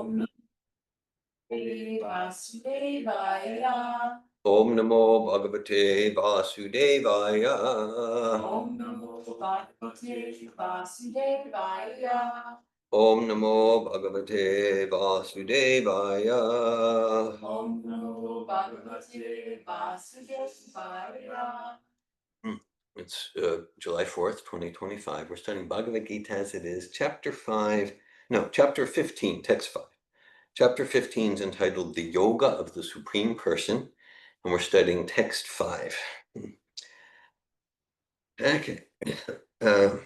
Om Namo Bhagavate Vasudevaya. Om Namo Bhagavate Vasudevaya. Om Namo Bhagavate Vasudevaya. Om Namo Bhagavate Vasudevaya. It's July 4th, 2025. We're studying Bhagavad-gita as it is, chapter 15, text 5. Chapter 15 is entitled The Yoga of the Supreme Person, and we're studying text 5. Okay. I'll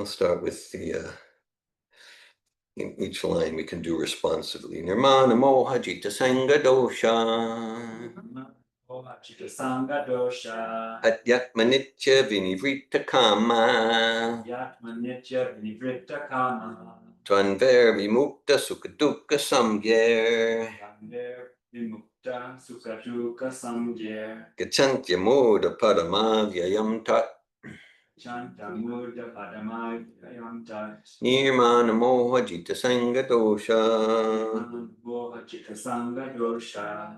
start with the, in each line we can do responsively. Nirmana moha jita sanga dosha. Atyatma nitya vinivrita kama. Tvanver vimukta sukha samgyer. Gachantya moda padama vyayam tat. Nirmana moha jita sanga dosha.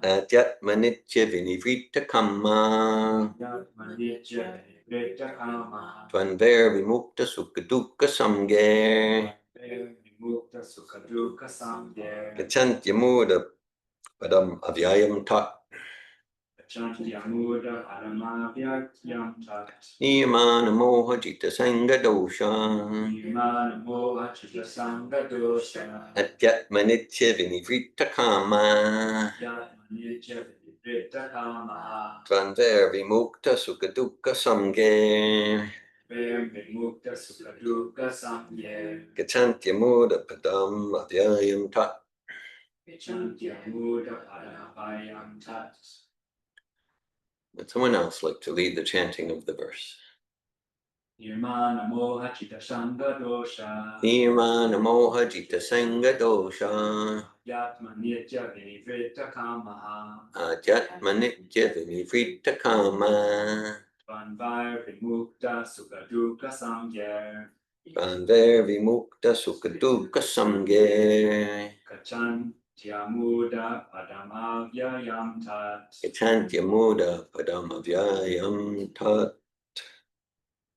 Atyatma nitya vinivrita kama. Tvanver vimukta sukha samgyer. Gachantya moda padam avyayam tat. Nirmana moha jita sanga dosha. Atyatma nitya vinivrita kama. Tvanver vimukta sukha samgyer. Gachantya moda padam avyayam tat. Would someone else like to lead the chanting of the verse? Nirmana moha jita sanga dosha. Nirmana moha jita sanga dosha. Yatma nitya vinivrita kamaha. Atyatma nitya vinivrita kama. Tvanvar vimukta sukha dukkha samgyer. Tvanver vimukta sukha dukkha samgyer. Gachantya muda padamavyayam tat. Gachantya muda padamavyayam tat.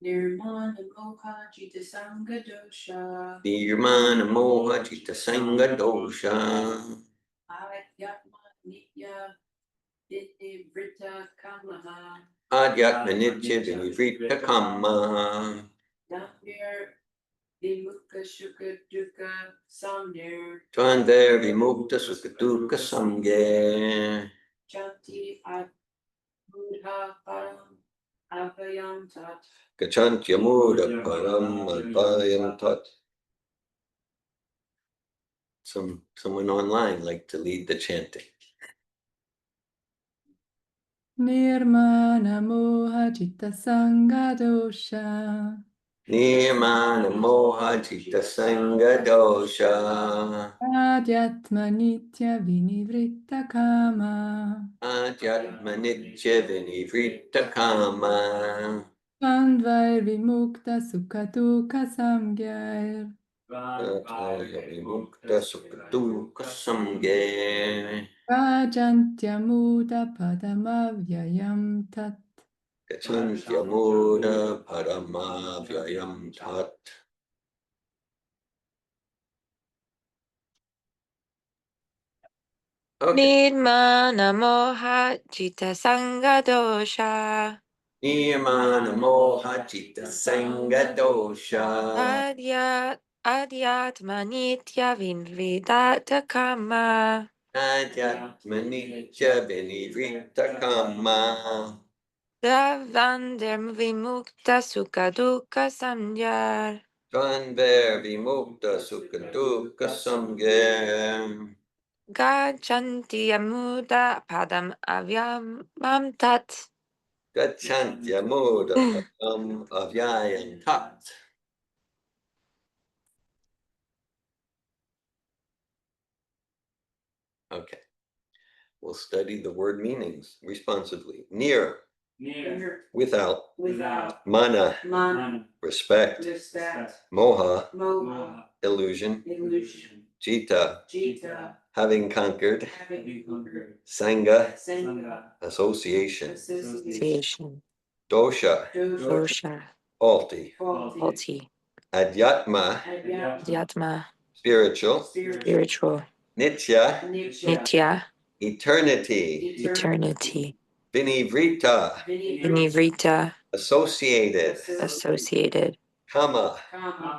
Nirmana moha jita sanga dosha. Nirmana moha jita sanga dosha. Adyatma nitya vinivrita kamaha. Adyatma nitya vinivrita kama. Tvanvar vimukta sukha dukkha samgyer. Tvanver vimukta sukha dukkha samgyer. Chanti mudha param avayam tat. Gachantya muda param advayam tat. Someone online like to lead the chanting. Nirmana moha jita sanga dosha. Nirmana moha jita sanga dosha. Adhyatma nitya vinivrita kama. Adyatma nitya vinivrita kama. Tvanvar vimukta sukha dukkha samgyer. Tvanvar vimukta sukha dukkha samgyer. Rajantya muda padamavyayam tat. Gachantya muda paramavyayam tat. Okay. Nirmana moha jita sanga dosha. Nirmana moha jita sanga dosha. Adyatma nitya vinvidata kama. Adyatma nitya vinivrita kama. Tvanvar vimukta sukha dukkha samgyer. Tvanver vimukta sukha dukkha samgyer. Gachanti amuda padam avyamam tat. Gachantya muda padam avyayam tat. Okay. We'll study the word meanings responsively. Near. Without. Mana. Respect. Moha. Illusion. Jita, Jita, having conquered. having conquered. Sangha, Sangha, association. association. Dosha, Dosha, faulty. faulty. Adhyatma, Dhyatma, spiritual. spiritual. Nitya, Nitya, eternity. eternity. Vinivrita, Vinivrita, associated. associated. Kama,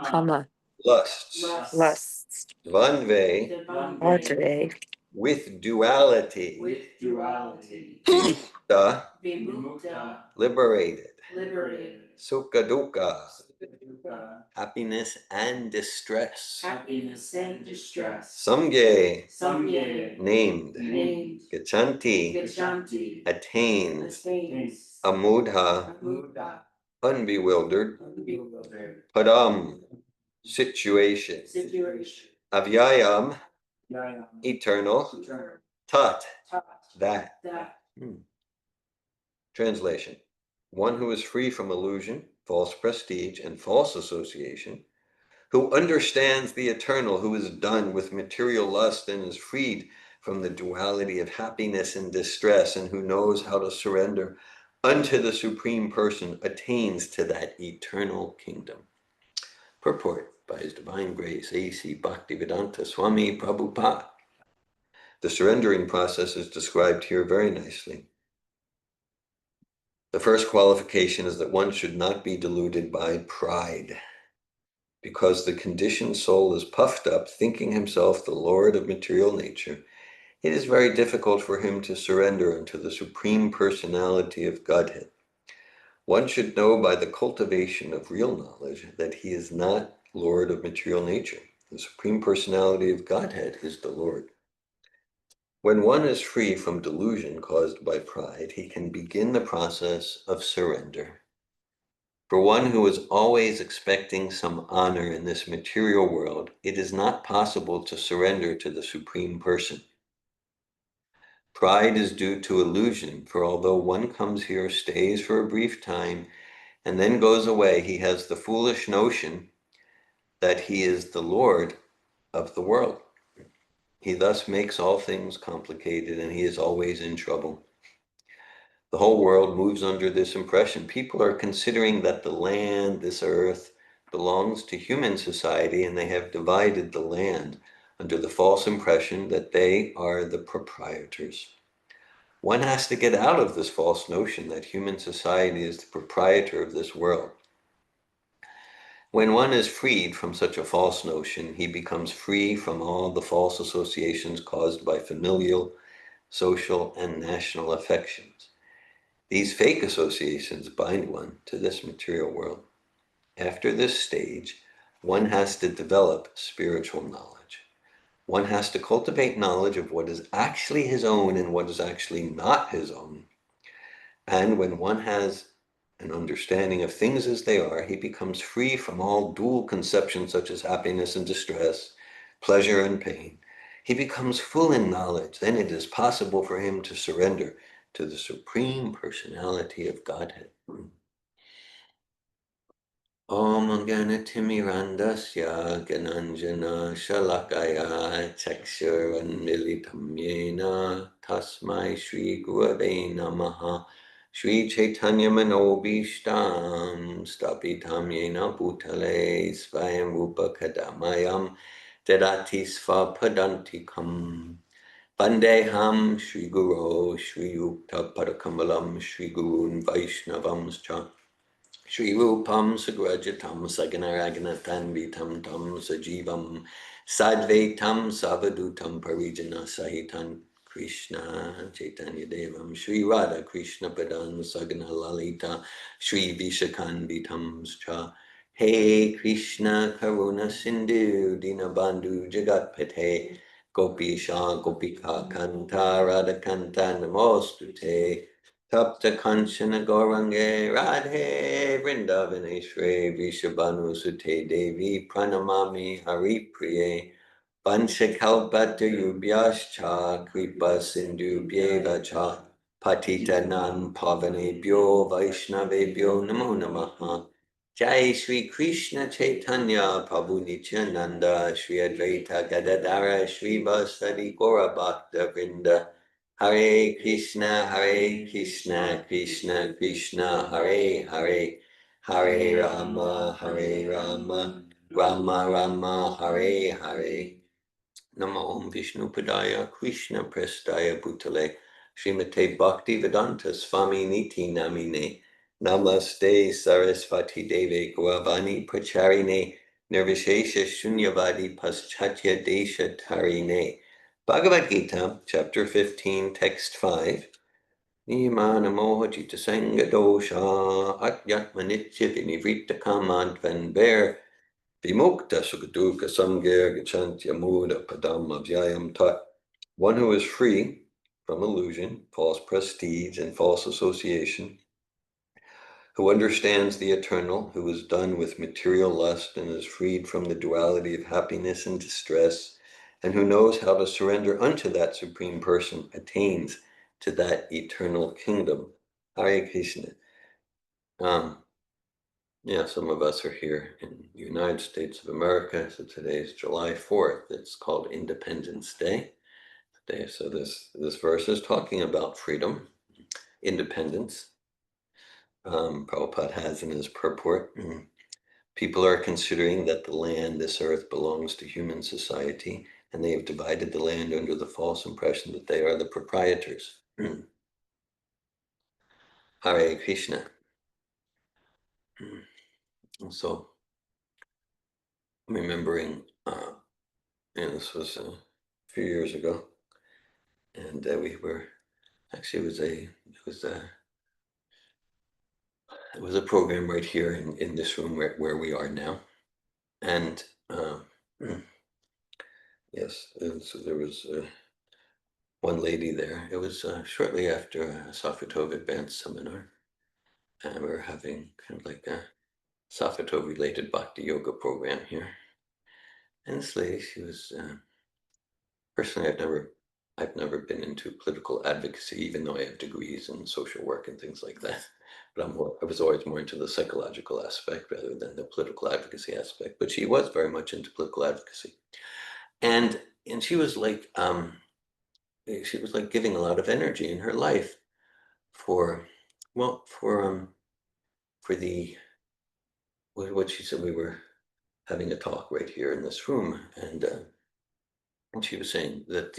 Kama, lusts. lusts. Dvanve, Artare, with duality. With duality. Vimukta, Vimukta, liberated. liberated. Sukha dukkha, Dukkha, happiness and distress. happiness and distress. Samgye, Samye, named. named. Gachanti, Gachanti, attains. attains. Amudha, Amudha, unbewildered. unbewildered. Padam, situation. Situation. Avyayam, Yaya, eternal. eternal. Tat, Tat, that. that. Translation. One who is free from illusion, false prestige, and false association, who understands the eternal, who is done with material lust and is freed from the duality of happiness and distress, and who knows how to surrender unto the Supreme Person, attains to that eternal kingdom. Purport by His Divine Grace, A.C. Bhaktivedanta Swami Prabhupada. The surrendering process is described here very nicely. The first qualification is that one should not be deluded by pride. Because the conditioned soul is puffed up, thinking himself the lord of material nature, it is very difficult for him to surrender unto the Supreme Personality of Godhead. One should know by the cultivation of real knowledge that he is not lord of material nature. The Supreme Personality of Godhead is the Lord. When one is free from delusion caused by pride, he can begin the process of surrender. For one who is always expecting some honor in this material world, it is not possible to surrender to the Supreme Person. Pride is due to illusion, for although one comes here, stays for a brief time, and then goes away, he has the foolish notion that he is the Lord of the world. He thus makes all things complicated, and he is always in trouble. The whole world moves under this impression. People are considering that the land, this earth, belongs to human society, and they have divided the land under the false impression that they are the proprietors. One has to get out of this false notion that human society is the proprietor of this world. When one is freed from such a false notion, he becomes free from all the false associations caused by familial, social, and national affections. These fake associations bind one to this material world. After this stage, one has to develop spiritual knowledge. One has to cultivate knowledge of what is actually his own and what is actually not his own. And when one has an understanding of things as they are, he becomes free from all dual conceptions such as happiness and distress, pleasure and pain. He becomes full in knowledge. Then it is possible for him to surrender to the Supreme Personality of Godhead. Om Ganatimirandasya Gananjana Shalakaya Chakshurandilitam Yena Tasmai Shri Gurave Namaha Shri Chaitanya Manobishtam Stapitam Yena Bhutale Svayam Rupa Kadamayam Dadati Svapadantikam Vandeham Shri Guru Shri Yukta Padakamalam Shri Gurun Vaishnavamscha Shri Rupam Sagrajatam Saganaraganatanvitam Tam Sajivam Sadvaitam Savadutam Parijana Sahitan Krishna Chaitanya Devam Shri Radha Krishna Padan Sagana Lalita Shri Vishakanvitam Cha Hey Krishna Karuna Sindhu Dinabandhu Jagatpate Gopisha Gopika Kanta Radha Kanta Namostute Tapta Kanchana Gaurange Radhe Vrindavaneshwari Vishabhanu Sute Devi Pranamami Hari Priye Vanchakalpata Yubhyascha Kripa Sindhu Bhyevacha Patita Nan Pavanebhyo Vaishnavebhyo Namo Namaha Jai Shri Krishna Chaitanya Prabhu Nityananda Shri Advaita Gadadara Shri Vasadi Gora Bhakta Vrinda Hare Krishna Krishna Krishna Hare Hare Hare Rama Rama Rama Hare Hare Namo Om Vishnu Padaya Krishna Prestaya Bhutale Srimate Bhakti Vedanta Swami Niti Namine Namaste Sarasvati Deve Gauravani Pracharine Nirvishesha Shunyavadi Paschatya Desha Tarine. Bhagavad-gita, chapter 15, text 5. Nimana moha jita sanga dosha atyatma nitya vinivrita kamantvan Vimukta Sukaduka Samgir Gachantya Muda Padam Avyayam Tat. One who is free from illusion, false prestige, and false association, who understands the eternal, who is done with material lust and is freed from the duality of happiness and distress, and who knows how to surrender unto that supreme person, attains to that eternal kingdom. Hare Krishna. Yeah, some of us are here in the United States of America, so today is July 4th. It's called Independence Day today. So this verse is talking about freedom, independence. Prabhupada has in his purport, people are considering that the land, this earth, belongs to human society, and they have divided the land under the false impression that they are the proprietors. Hare Krishna. So, remembering, this was a few years ago, and we were actually it was a program right here in this room where we are now, and yes, and so there was one lady there. It was shortly after a Safetov advanced seminar, and we were having kind of like a Safetov related Bhakti yoga program here, and this lady, she was personally, I've never been into political advocacy, even though I have degrees in social work and things like that. But I was always more into the psychological aspect rather than the political advocacy aspect. But she was very much into political advocacy, and she was like giving a lot of energy in her life for the what she said. We were having a talk right here in this room, and she was saying that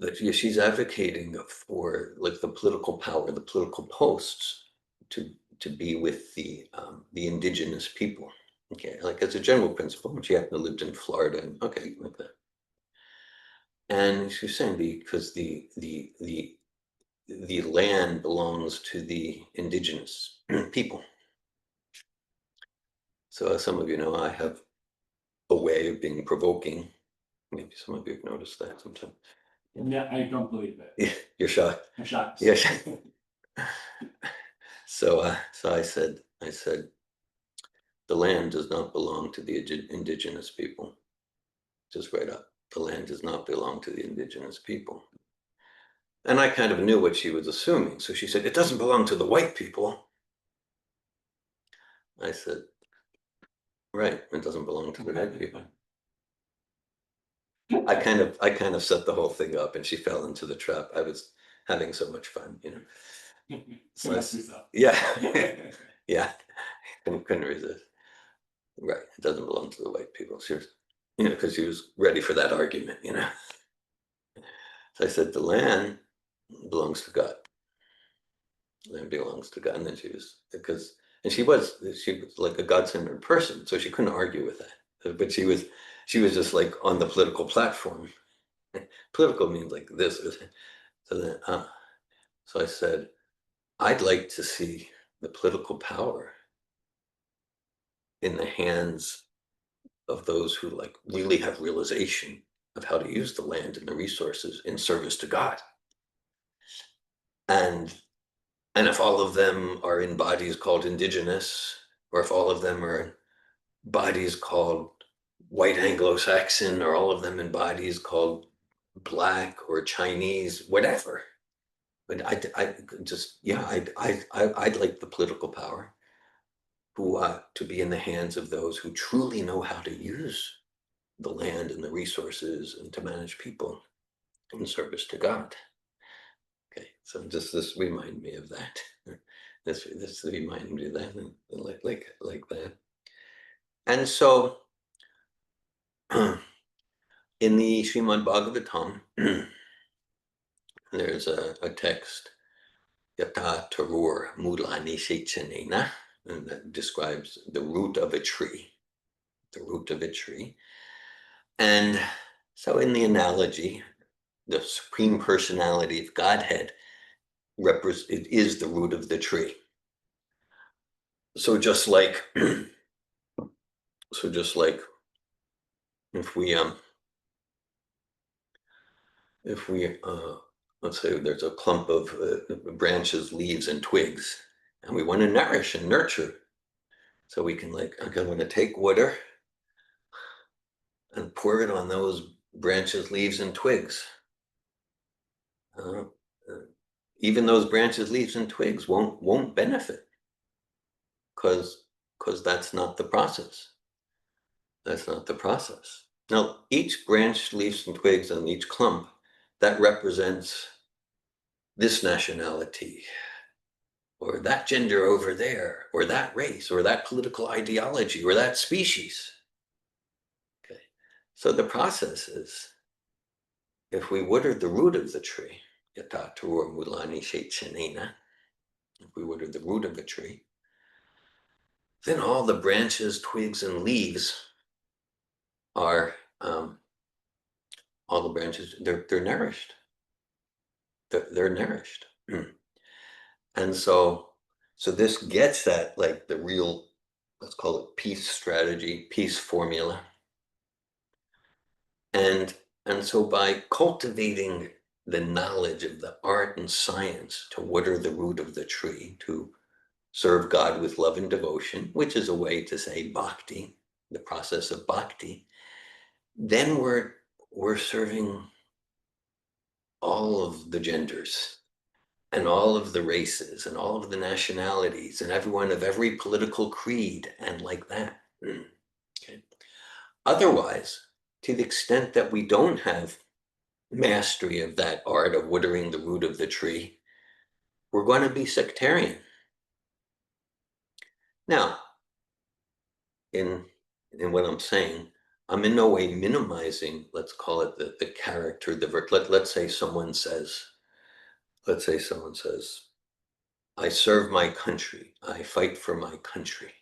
that she's advocating for like the political power, the political posts to be with the indigenous people. Okay, like as a general principle, she happened to lived in Florida, and okay, like that. And she was saying because the land belongs to the indigenous people. So as some of you know, I have a way of being provoking. Maybe some of you have noticed that sometimes. Yeah, I don't believe that. Yeah, you're shocked. I'm shocked. Yes. So I said, the land does not belong to the indigenous people. Just right up, the land does not belong to the indigenous people. And I kind of knew what she was assuming. So she said, it doesn't belong to the white people. I said, right, it doesn't belong to the white people. I kind of set the whole thing up, and she fell into the trap. I was having so much fun, you know. So yeah, yeah, couldn't resist. Right, it doesn't belong to the white people. She was, you know, because she was ready for that argument, you know. So I said, the land belongs to God. Land belongs to God. And then she was like a God-centered person, so she couldn't argue with that. But she was just like on the political platform. Political means like this. So then, so I said, I'd like to see the political power in the hands of those who like really have realization of how to use the land and the resources in service to God. And if all of them are in bodies called indigenous, or if all of them are in bodies called white Anglo-Saxon, or all of them in bodies called black or Chinese, whatever, But I just, yeah, I'd like the political power to be in the hands of those who truly know how to use the land and the resources and to manage people in service to God. Okay, so just this remind me of that. This remind me of that, and like that. And so, in the Srimad Bhagavatam, there's a text, Yata Tarur Mulani Sechanena, and that describes the root of a tree. The root of a tree. And so, in the analogy, the Supreme Personality of Godhead it is the root of the tree. So just like if we let's say there's a clump of branches, leaves, and twigs, and we want to nourish and nurture, so we can okay, I'm going to take water and pour it on those branches, leaves, and twigs. Even those branches, leaves, and twigs won't benefit because that's not the process. That's not the process. Now, each branch, leaves, and twigs on each clump, that represents this nationality, or that gender over there, or that race, or that political ideology, or that species. Okay. So the process is, if we water the root of the tree, yata turur mulani shechanena, if we water the root of the tree, then all the branches, twigs, and leaves are all the branches, they're nourished. They're nourished. And so this gets at like the real, let's call it peace strategy, peace formula. And so by cultivating the knowledge of the art and science to water the root of the tree, to serve God with love and devotion, which is a way to say bhakti, the process of bhakti, then we're serving all of the genders and all of the races and all of the nationalities and everyone of every political creed and like that. Okay. Otherwise, to the extent that we don't have mastery of that art of watering the root of the tree, we're going to be sectarian. Now, in what I'm saying, I'm in no way minimizing, let's call it the character, let's say someone says, I serve my country, I fight for my country.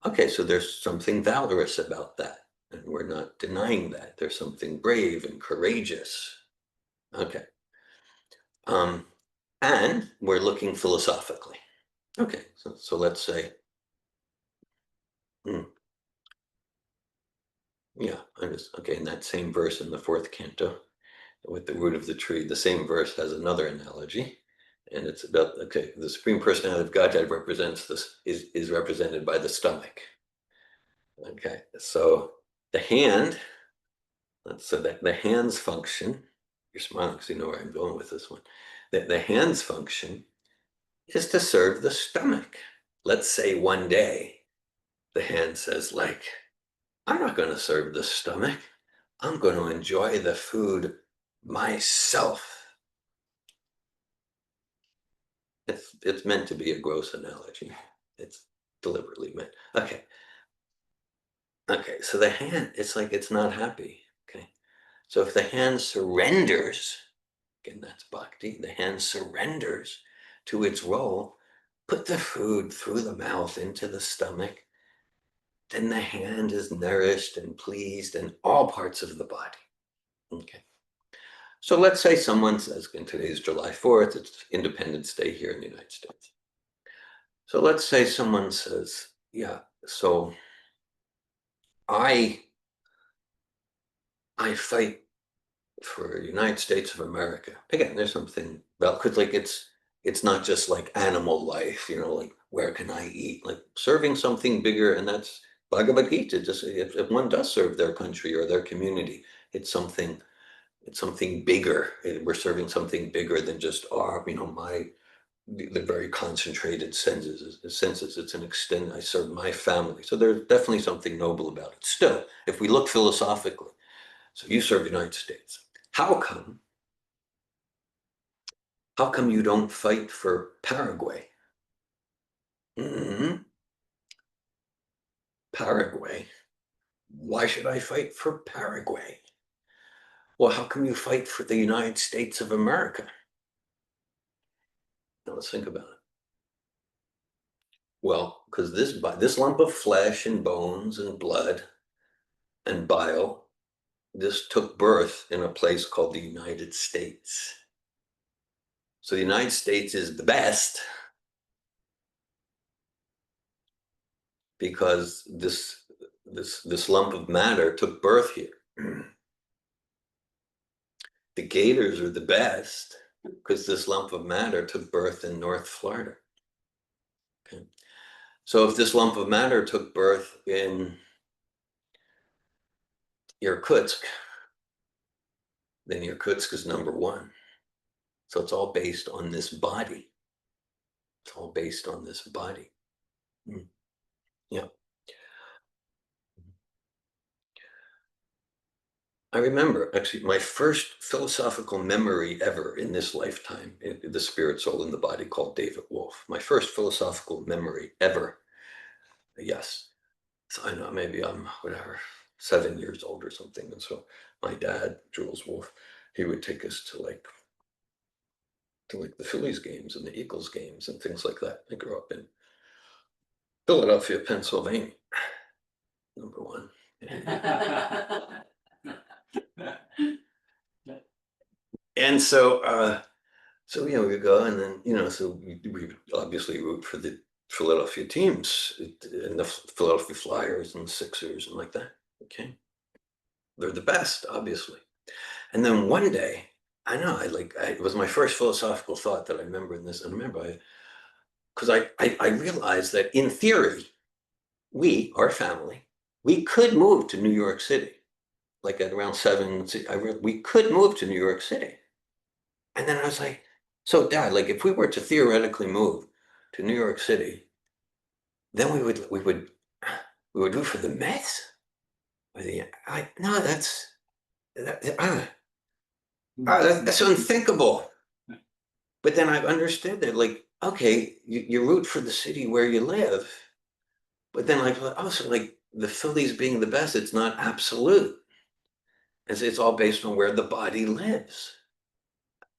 Okay, so there's something valorous about that, and we're not denying that. There's something brave and courageous. Okay. And we're looking philosophically. Okay, so let's say, yeah, okay, in that same verse in the fourth canto, with the root of the tree, the same verse has another analogy, and it's about, okay, the Supreme Personality of Godhead represents this, is represented by the stomach. Okay, so the hand, so that the hand's function, you're smiling because you know where I'm going with this one, that the hand's function is to serve the stomach. Let's say one day the hand says, like, I'm not going to serve the stomach. I'm going to enjoy the food myself. It's meant to be a gross analogy. It's deliberately meant. Okay. Okay, so the hand, it's like it's not happy. Okay. So if the hand surrenders, again, that's bhakti, the hand surrenders to its role, put the food through the mouth into the stomach, then the hand is nourished and pleased in all parts of the body. Okay. So let's say someone says, and today's July 4th, it's Independence Day here in the United States. So let's say someone says, yeah, so I fight for the United States of America. Again, there's something about, because like it's not just like animal life, like where can I eat? Like serving something bigger, and that's Bhagavad-gita. Just if one does serve their country or their community, it's something It's something bigger. We're serving something bigger than just our, the very concentrated senses. It's an extent. I serve my family. So there's definitely something noble about it. Still, if we look philosophically, so you serve the United States. How come you don't fight for Paraguay? Paraguay? Why should I fight for Paraguay? Well, how come you fight for the United States of America? Now let's think about it. Well, because this lump of flesh and bones and blood and bile, this took birth in a place called the United States. So the United States is the best because this lump of matter took birth here. The gators are the best because this lump of matter took birth in North Florida. Okay. So if this lump of matter took birth in Irkutsk, then Irkutsk is number one. So it's all based on this body. It's all based on this body. Yeah. I remember actually my first philosophical memory ever in this lifetime, the spirit, soul, and the body, called David Wolf. My first philosophical memory ever. Yes. So I know maybe I'm whatever, 7 years old or something. And so my dad, Jules Wolf, he would take us to like the Phillies games and the Eagles games and things like that. I grew up in Philadelphia, Pennsylvania, number one. And so, we would go, and then so we obviously root for the Philadelphia teams and the Philadelphia Flyers and the Sixers and like that. Okay, they're the best, obviously. And then one day, I know, it was my first philosophical thought that I remember in this. And remember, because I realized that in theory, our family, we could move to New York City, like at around 7. We could move to New York City. And then I was like, so Dad, like if we were to theoretically move to New York City, then we would root for the Mets. No, that's unthinkable. But then I understood that, like, okay, you root for the city where you live, but then also like the Phillies being the best, it's not absolute. It's all based on where the body lives.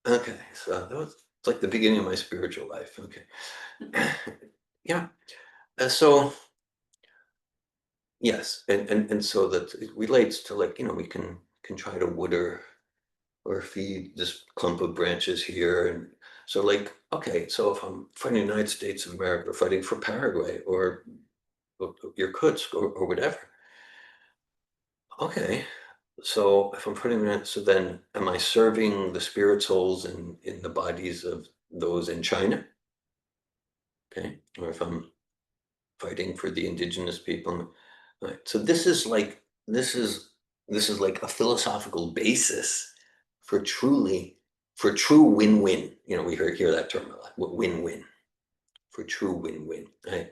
Okay, so it's like the beginning of my spiritual life. Okay, yeah. So yes, and so that it relates to, like, we can try to wood or feed this clump of branches here, and so, like, okay, so if I'm fighting the United States of America, or fighting for Paraguay or Irkutsk or whatever, okay, so if I'm putting that, so then am I serving the spirit souls in the bodies of those in China? Okay, or if I'm fighting for the indigenous people. Right. So this is like a philosophical basis for true win-win. We hear that term a lot. Win-win, for true win-win. I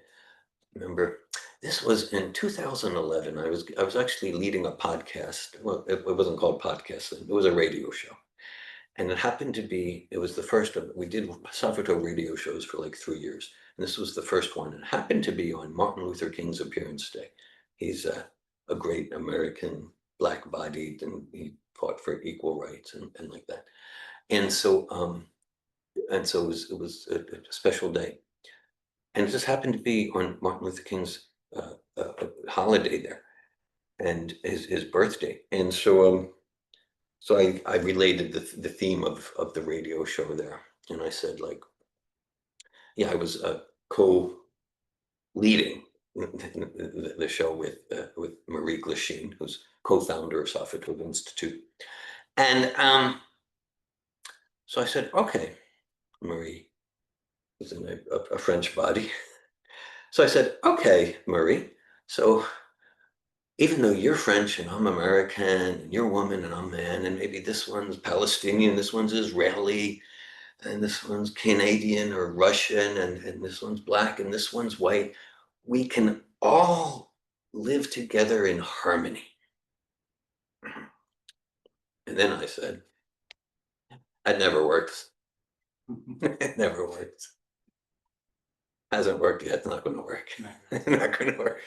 remember this was in 2011. I was actually leading a podcast. Well, it wasn't called podcast. It was a radio show. And it was the first of, we did Safrato radio shows for like 3 years. And this was the first one. It happened to be on Martin Luther King's appearance day. He's a great American, black-bodied, and he fought for equal rights and like that. And so it was a special day. And it just happened to be on Martin Luther King's holiday there, and his birthday. And so I related the theme of the radio show there, and I said, like, yeah, I was co-leading the show with Marie Glasheen, who's co-founder of Safrato Institute, and so I said, okay, Marie was in a French body, so I said, okay, Marie, so even though you're French and I'm American, and you're woman and I'm man, and maybe this one's Palestinian, this one's Israeli, and this one's Canadian or Russian, and this one's black and this one's white, we can all live together in harmony. And then I said, that never works. It never works. Hasn't worked yet, it's not going to work. Not going to work.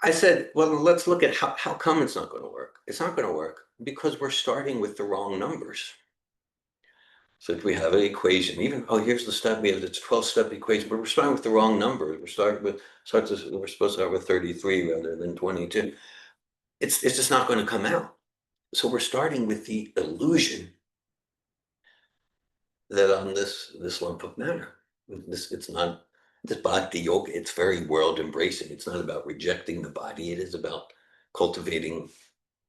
I said, well, let's look at how come it's not going to work. It's not going to work because we're starting with the wrong numbers. So if we have an equation, even, oh, here's the step, we have this 12-step equation, but we're starting with the wrong numbers. We're supposed to start with 33 rather than 22. It's just not going to come out. So we're starting with the illusion that on this lump of matter, it's not this bhakti yoga, it's very world embracing. It's not about rejecting the body, it is about cultivating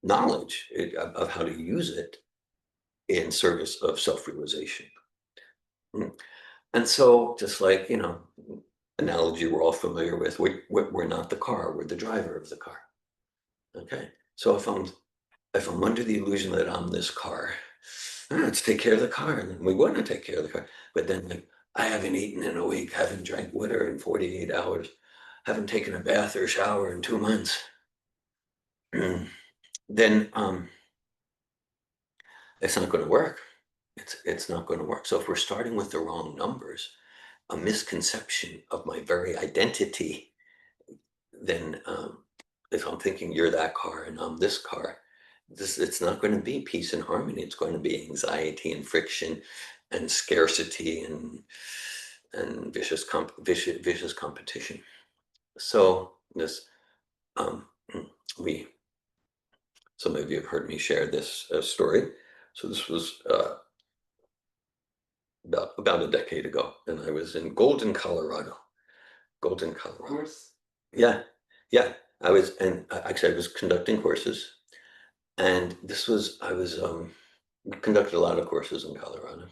knowledge of how to use it in service of self-realization. And so, just like, analogy we're all familiar with, we're not the car, we're the driver of the car. Okay, so if I'm under the illusion that I'm this car, let's take care of the car, and we want to take care of the car. But then, like, I haven't eaten in a week, haven't drank water in 48 hours, haven't taken a bath or a shower in 2 months. Then it's not going to work. It's not going to work. So if we're starting with the wrong numbers, a misconception of my very identity, then if I'm thinking you're that car and I'm this car, it's not going to be peace and harmony. It's going to be anxiety and friction and scarcity and vicious competition. So this some of you have heard me share this story. So this was about a decade ago, and I was in Golden, Colorado. Golden, Colorado. Of course. Yeah. I was, and actually I was conducting courses, and we conducted a lot of courses in Colorado.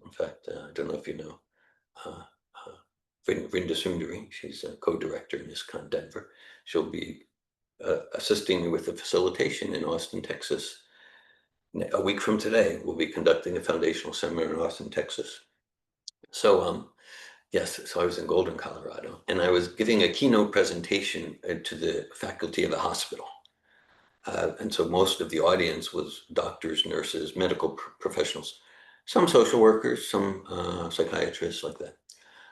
In fact, I don't know if you know Govinda, she's a co-director in ISKCON Denver. She'll be assisting me with the facilitation in Austin, Texas. A week from today, we'll be conducting a foundational seminar in Austin, Texas. So, yes, so I was in Golden, Colorado, and I was giving a keynote presentation to the faculty of the hospital. And so most of the audience was doctors, nurses, medical professionals, some social workers, some psychiatrists, like that.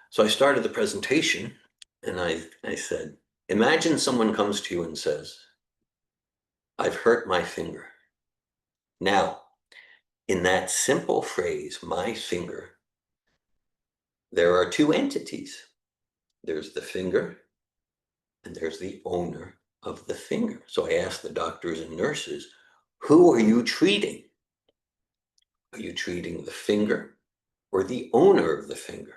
So I started the presentation, and I said, imagine someone comes to you and says, I've hurt my finger. Now, in that simple phrase, my finger, there are two entities. There's the finger, and there's the owner of the finger. So I asked the doctors and nurses, who are you treating? Are you treating the finger or the owner of the finger?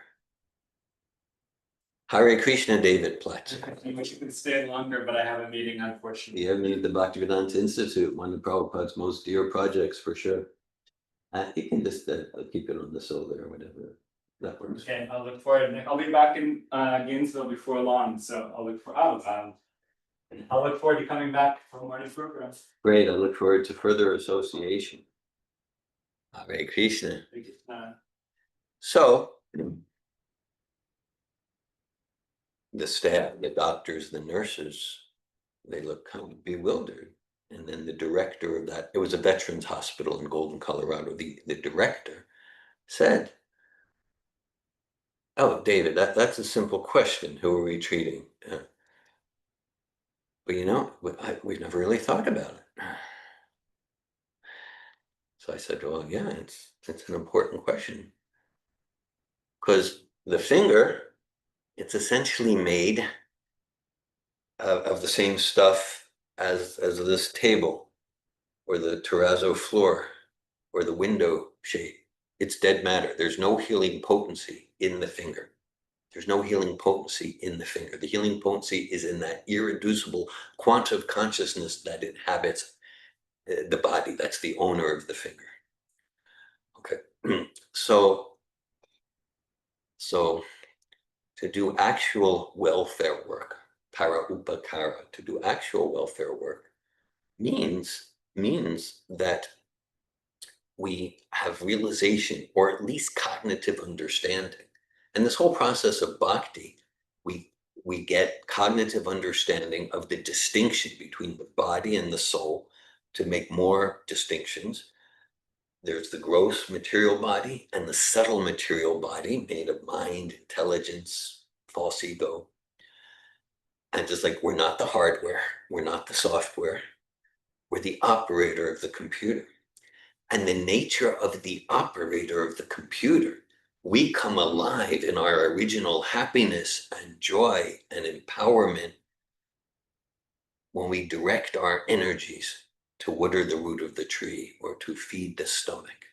Hare Krishna, David Platt. I wish you could stay longer, but I have a meeting, unfortunately. You have me at the Bhaktivedanta Institute, one of Prabhupada's most dear projects, for sure. You can just keep it on the solar or whatever. That works. Okay, I'll look forward. I'll be back in Gainesville before long, so I'll look forward to coming back for more new programs. Great. I look forward to further association. Hare Krishna. So, the staff, the doctors, the nurses, they look kind of bewildered. And then the director of that, it was a veterans hospital in Golden, Colorado. The director said, oh, David, that's a simple question. Who are we treating? But we've never really thought about it. So I said, well, yeah, it's an important question. Because the finger, it's essentially made of the same stuff as this table, or the terrazzo floor, or the window shade. It's dead matter. There's no healing potency in the finger. There's no healing potency in the finger. The healing potency is in that irreducible quantum of consciousness that inhabits the body. That's the owner of the finger. Okay, so to do actual welfare work, para upakara, to do actual welfare work, means that we have realization, or at least cognitive understanding. And this whole process of bhakti, we get cognitive understanding of the distinction between the body and the soul. To make more distinctions, there's the gross material body and the subtle material body made of mind, intelligence, false ego. And just like we're not the hardware, we're not the software, we're the operator of the computer. And the nature of the operator of the computer, we come alive in our original happiness and joy and empowerment when we direct our energies to water the root of the tree or to feed the stomach.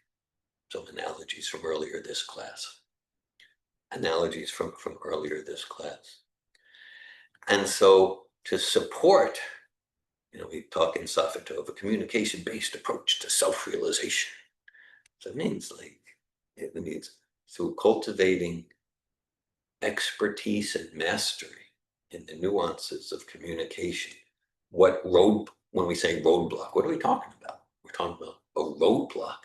Some analogies from earlier this class. Analogies from earlier this class. And so to support, we talk in Sappho of a communication-based approach to self-realization. So it means through cultivating expertise and mastery in the nuances of communication. When we say roadblock, what are we talking about? We're talking about a roadblock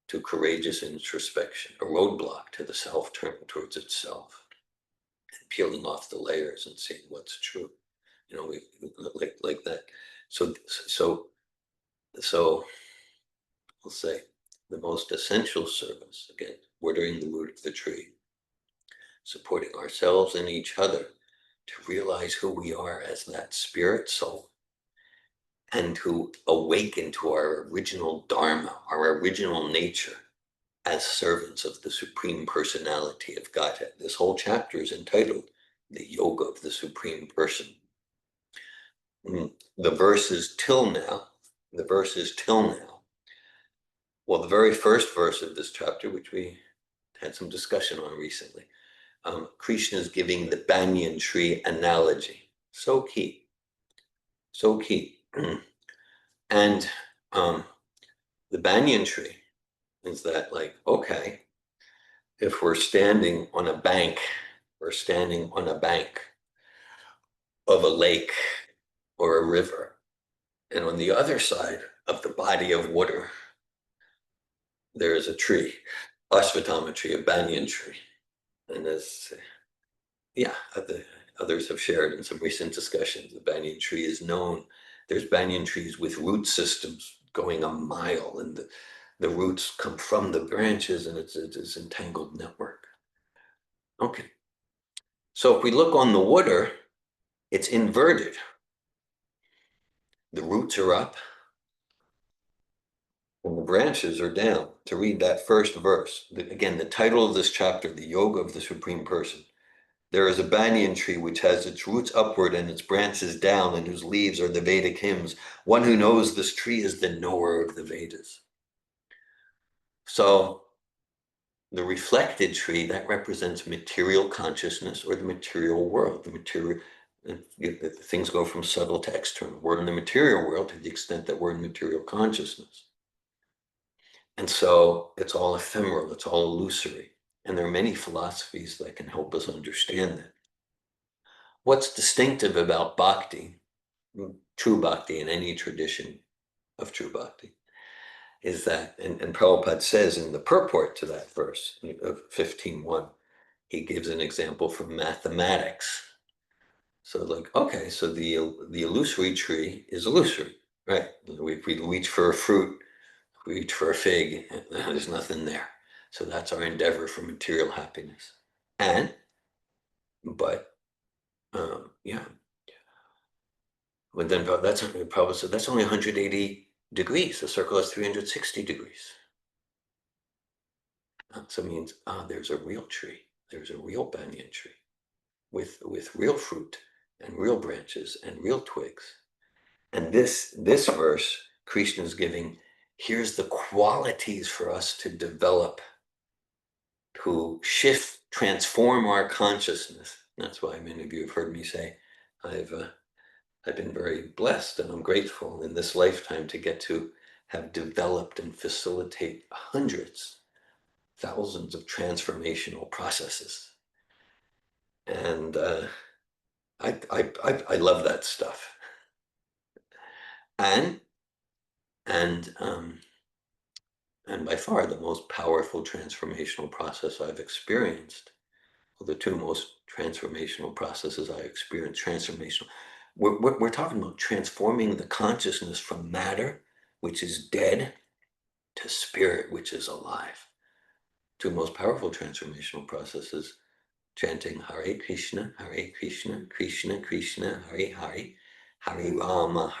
to courageous introspection, a roadblock to the self turning towards itself and peeling off the layers and seeing what's true. Like that. So we'll say the most essential service, again, watering the root of the tree, supporting ourselves and each other to realize who we are as that spirit soul, and to awaken to our original dharma, our original nature as servants of the Supreme Personality of Godhead. This whole chapter is entitled The Yoga of the Supreme Person. The verse is till now. Well, the very first verse of this chapter, which we had some discussion on recently, Krishna is giving the banyan tree analogy. So key. And the banyan tree is that, okay, if we're standing on a bank of a lake or a river, and on the other side of the body of water, there is a tree, Ashvatthama tree, a banyan tree. And others have shared in some recent discussions, the banyan tree is known. There's banyan trees with root systems going a mile, and the roots come from the branches, and it's this entangled network. Okay. So if we look on the water, it's inverted. The roots are up and the branches are down. To read that first verse, again, the title of this chapter, The Yoga of the Supreme Person. There is a banyan tree which has its roots upward and its branches down, and whose leaves are the Vedic hymns. One who knows this tree is the knower of the Vedas. So the reflected tree, that represents material consciousness or the material world. Things go from subtle to external. We're in the material world to the extent that we're in material consciousness. And so it's all ephemeral, it's all illusory. And there are many philosophies that can help us understand that. What's distinctive about bhakti, true bhakti in any tradition of true bhakti, is that, and Prabhupada says in the purport to that verse of 15.1, he gives an example from mathematics. So okay, so the illusory tree is illusory, right? We reach for a fruit, we reach for a fig, and there's nothing there. So that's our endeavor for material happiness. But then that's probably, so that's only 180 degrees. The circle has 360 degrees. So it means, there's a real tree. There's a real banyan tree with real fruit and real branches and real twigs. And this verse, Krishna is giving, here's the qualities for us to develop, to shift, transform our consciousness. That's why many of you have heard me say, I've been very blessed, and I'm grateful in this lifetime to get to have developed and facilitate hundreds, thousands of transformational processes. And I love that stuff. And by far the most powerful transformational process I've experienced, well, the two most transformational processes I experienced, we're talking about transforming the consciousness from matter, which is dead, to spirit, which is alive. Two most powerful transformational processes, chanting Hare Krishna, Krishna Krishna, Hare Hare, Hare Rama,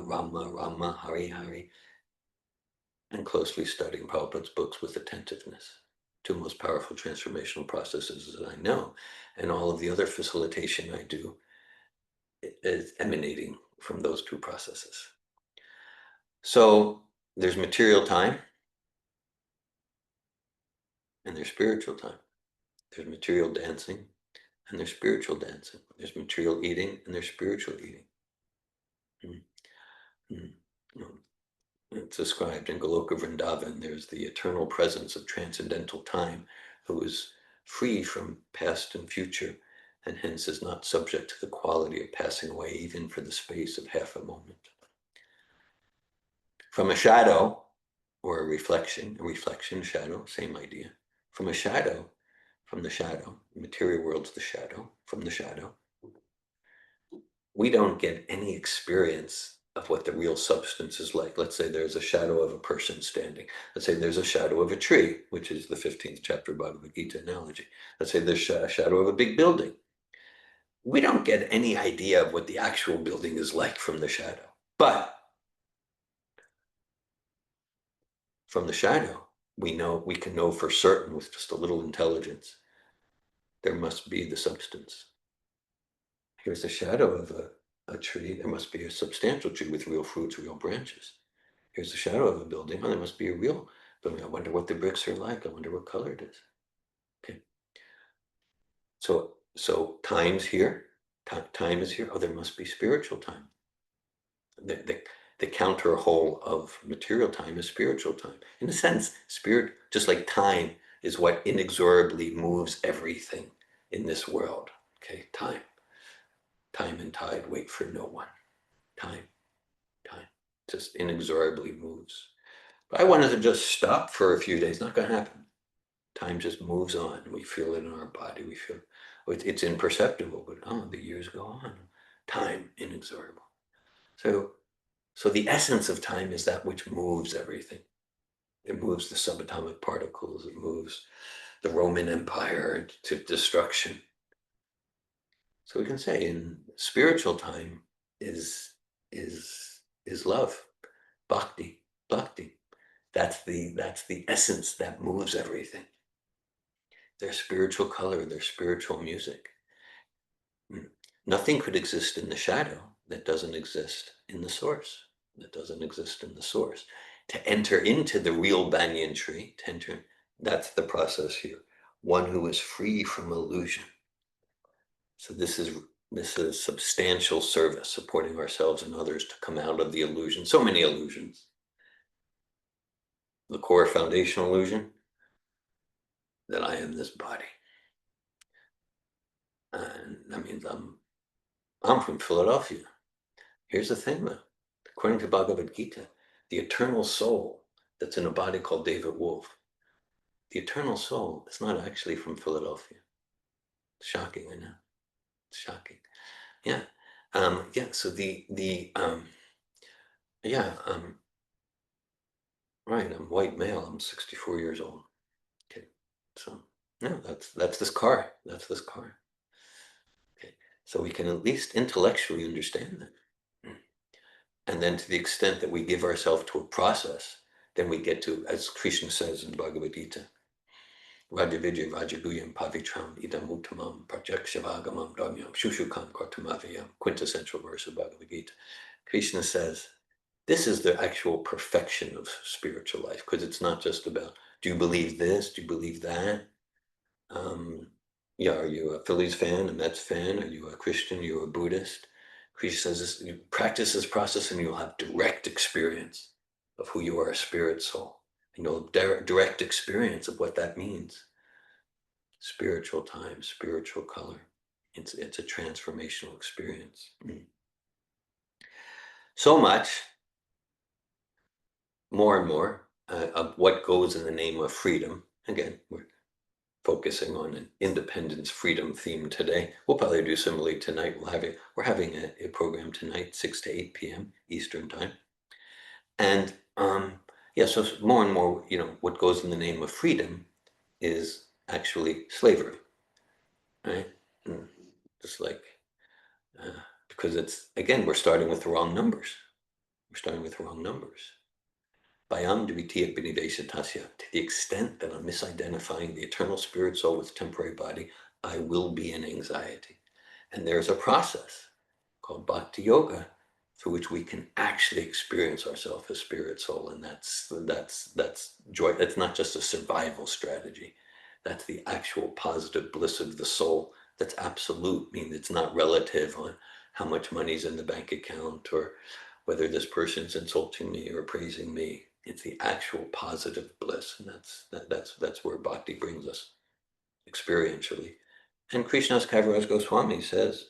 Rama Rama, Hare Hare, and closely studying Prabhupada's books with attentiveness. Two most powerful transformational processes that I know, and all of the other facilitation I do is emanating from those two processes. So there's material time and there's spiritual time. There's material dancing and there's spiritual dancing. There's material eating and there's spiritual eating. It's described in Goloka Vrindavan. There's the eternal presence of transcendental time, who is free from past and future, and hence is not subject to the quality of passing away, even for the space of half a moment. From a shadow, or a reflection, shadow, same idea. From the shadow, material world's the shadow, from the shadow, we don't get any experience of what the real substance is like. Let's say there's a shadow of a person standing. Let's say there's a shadow of a tree, which is the 15th chapter of Bhagavad-gita analogy. Let's say there's a shadow of a big building. We don't get any idea of what the actual building is like from the shadow. But from the shadow, we can know for certain with just a little intelligence, there must be the substance. Here's a shadow of a tree. There must be a substantial tree with real fruits, real branches. Here's the shadow of a building. Oh, there must be a real building. I wonder what the bricks are like. I wonder what color it is. Okay. So time's here. Time is here. Oh, there must be spiritual time. The counter whole of material time is spiritual time. In a sense, spirit, just like time, is what inexorably moves everything in this world. Okay, time. Time and tide wait for no one. Time just inexorably moves. But I wanted to just stop for a few days. Not going to happen. Time just moves on. We feel it in our body. We feel it's imperceptible, but the years go on. Time inexorable. So the essence of time is that which moves everything. It moves the subatomic particles. It moves the Roman Empire to destruction. So we can say in spiritual time is love, bhakti. That's the essence that moves everything. Their spiritual color, their spiritual music. Nothing could exist in the shadow that doesn't exist in the source. To enter into the real banyan tree, that's the process here. One who is free from illusion. So this is substantial service, supporting ourselves and others to come out of the illusion. So many illusions. The core foundational illusion, that I am this body. And that means I'm from Philadelphia. Here's the thing though, according to Bhagavad-gita, the eternal soul that's in a body called David Wolf, the eternal soul is not actually from Philadelphia. It's shocking, I know. It's shocking. Yeah. So right, I'm white male, I'm 64 years old. Okay. So no, that's this car. That's this car. Okay. So we can at least intellectually understand that. And then to the extent that we give ourselves to a process, then we get to, as Krishna says in Bhagavad-gita, Rajavidya Rajaguyam Pavitram Idam Uttamam Prajakshavāgamam Dhamyam Shushukam Kartamavayam, quintessential verse of Bhagavad-gita. Krishna says, this is the actual perfection of spiritual life, because it's not just about, do you believe this? Do you believe that? Are you a Phillies fan, a Mets fan? Are you a Christian? Are you a Buddhist? Krishna says, you practice this process and you'll have direct experience of who you are, a spirit soul. And you'll have direct experience of what that means. spiritual time, spiritual color. It's a transformational experience. So much, more and more, of what goes in the name of freedom. Again, we're focusing on an independence freedom theme today. We'll probably do similarly tonight. We're having a program tonight, 6 to 8 p.m. Eastern time. And yeah, so more and more, what goes in the name of freedom is actually slavery, right? Just like, because it's, again, we're starting with the wrong numbers. We're starting with the wrong numbers. Bayam Dvitiya Biniveshatasya, to the extent that I'm misidentifying the eternal spirit soul with temporary body, I will be in anxiety. And there's a process called Bhakti Yoga through which we can actually experience ourselves as spirit soul. And that's joy. That's not just a survival strategy. That's the actual positive bliss of the soul. That's absolute, meaning it's not relative on how much money's in the bank account or whether this person's insulting me or praising me. It's the actual positive bliss, and that's where bhakti brings us experientially. And Krishnadas Kaviraj Goswami says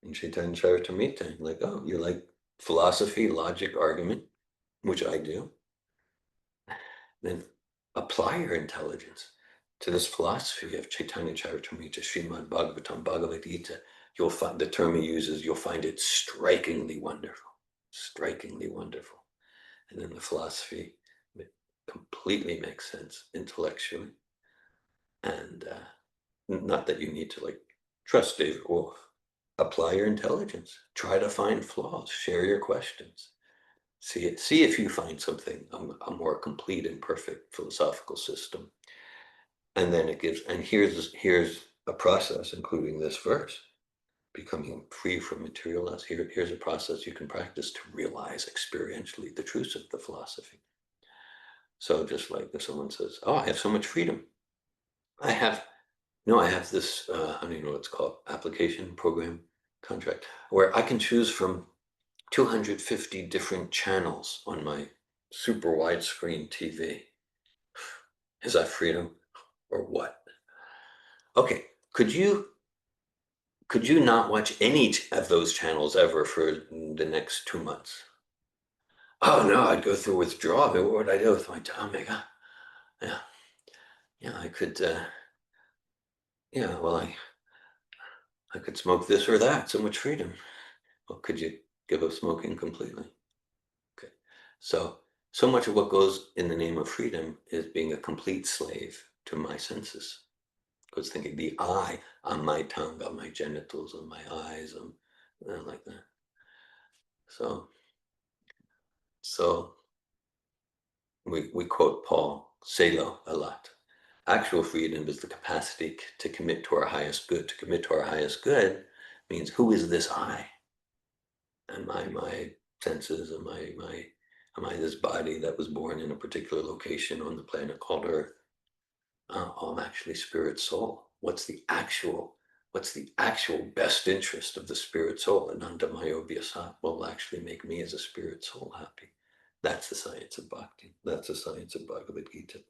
in Chaitanya Charitamrita, like, oh, you like philosophy, logic, argument, which I do, then apply your intelligence to this philosophy of Chaitanya Charitamrita, Srimad Bhagavatam, Bhagavad-gita. You'll find the term he uses, you'll find it strikingly wonderful, strikingly wonderful. And then the philosophy completely makes sense intellectually. And not that you need to like trust David Wolf. Apply your intelligence. Try to find flaws. Share your questions. See if you find something, a more complete and perfect philosophical system. And then it gives, and here's a process, including this verse, becoming free from material lust. Here's a process you can practice to realize experientially the truths of the philosophy. So just like if someone says, oh, I have so much freedom. I have this, I don't even know what it's called, application, program, contract, where I can choose from 250 different channels on my super widescreen TV. Is that freedom or what? Okay, could you not watch any of those channels ever for the next 2 months? Oh no, I'd go through withdrawal. What would I do with my time? Oh my God. Yeah, I could, well, I could smoke this or that, so much freedom. Well, could you give up smoking completely? Okay. So much of what goes in the name of freedom is being a complete slave to my senses. Because thinking the I on my tongue, on my genitals, on my eyes, like that. So we quote Paul Selo a lot. Actual freedom is the capacity to commit to our highest good. To commit to our highest good means, who is this I? Am I my senses? Am I this body that was born in a particular location on the planet called Earth? I'm actually spirit soul. What's the actual best interest of the spirit soul? Anandamayo Vyasat will actually make me as a spirit soul happy. That's the science of bhakti. That's the science of Bhagavad-gita.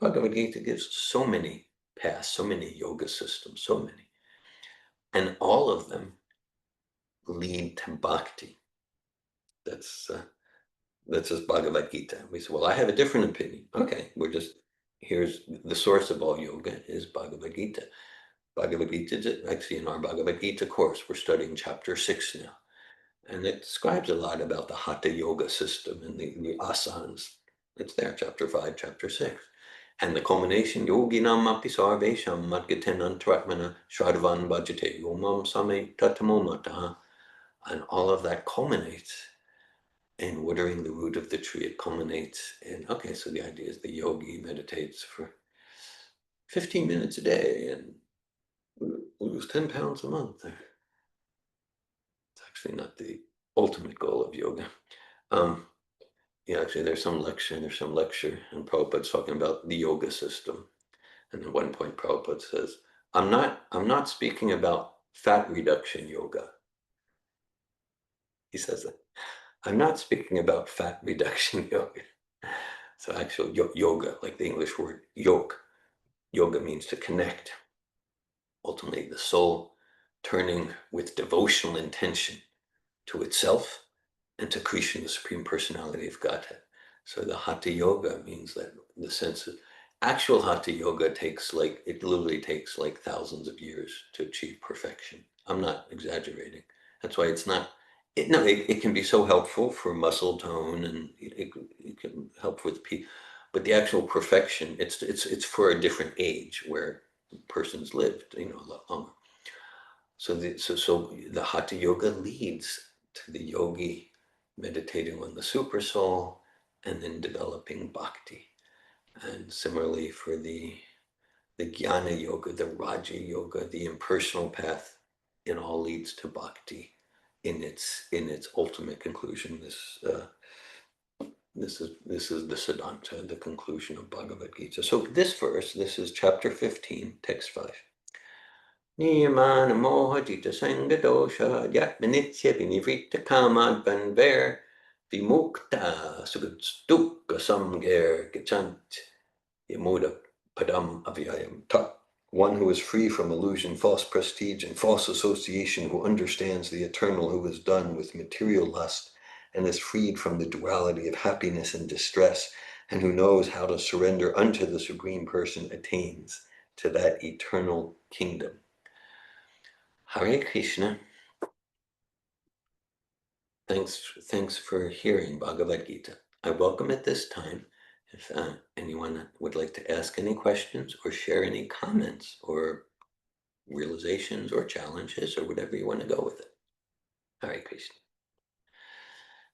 Bhagavad-gita gives so many paths, so many yoga systems, so many. And all of them lead to bhakti. That's just Bhagavad-gita. We say, well, I have a different opinion. Okay, here's the source of all yoga is Bhagavad-gita. Bhagavad-gita, actually in our Bhagavad-gita course, we're studying chapter 6 now. And it describes a lot about the Hatha yoga system and the asanas. It's there, chapter 5, chapter 6. And the culmination, yoginam api sarvesham madgaten antratmana shradvan bhajate yomam same tatamomataha. And all of that culminates in watering the root of the tree. It culminates in, okay, so the idea is the yogi meditates for 15 minutes a day and lose 10 pounds a month. It's actually not the ultimate goal of yoga. Actually there's some lecture, and Prabhupada's talking about the yoga system. And at one point Prabhupada says, I'm not speaking about fat reduction yoga. He says that. I'm not speaking about fat reduction yoga. So actual yoga, like the English word yoke, yoga means to connect. Ultimately, the soul turning with devotional intention to itself and to Krishna, the Supreme Personality of Godhead. So the Hatha Yoga means that the sense of actual Hatha Yoga it literally takes like thousands of years to achieve perfection. I'm not exaggerating. That's why it's not, it can be so helpful for muscle tone, and it can help with but the actual perfection, it's for a different age where persons lived, a lot longer. So the Hatha Yoga leads to the yogi meditating on the super soul and then developing bhakti. And similarly for the Jnana Yoga, the Raja Yoga, the impersonal path, it all leads to bhakti in its ultimate conclusion. This is the Siddhanta, the conclusion of Bhagavad-gita. So this verse, this is chapter 15, text 5. Niyamana moha jita sanga dosha yatmanitya vinivritta kamad banver vimukta sugatstukka samger gachant yamuda padam avyayam ta. One who is free from illusion, false prestige, and false association, who understands the eternal, who is done with material lust, and is freed from the duality of happiness and distress, and who knows how to surrender unto the Supreme Person, attains to that eternal kingdom. Hare Krishna. Thanks for hearing Bhagavad-gita. I welcome at this time if anyone would like to ask any questions or share any comments or realizations or challenges or whatever you want to go with it. Hare Krishna.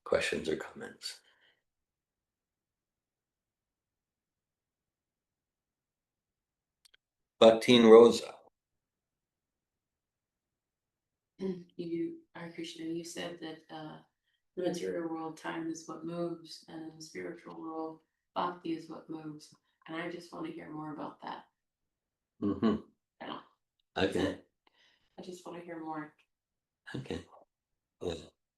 Questions or comments? Bhaktin Rosa. Hare Krishna, you said that the material world, time is what moves, and in the spiritual world, bhakti is what moves. And I just want to hear more about that. Mm-hmm. Okay. I just want to hear more. Okay. Yeah.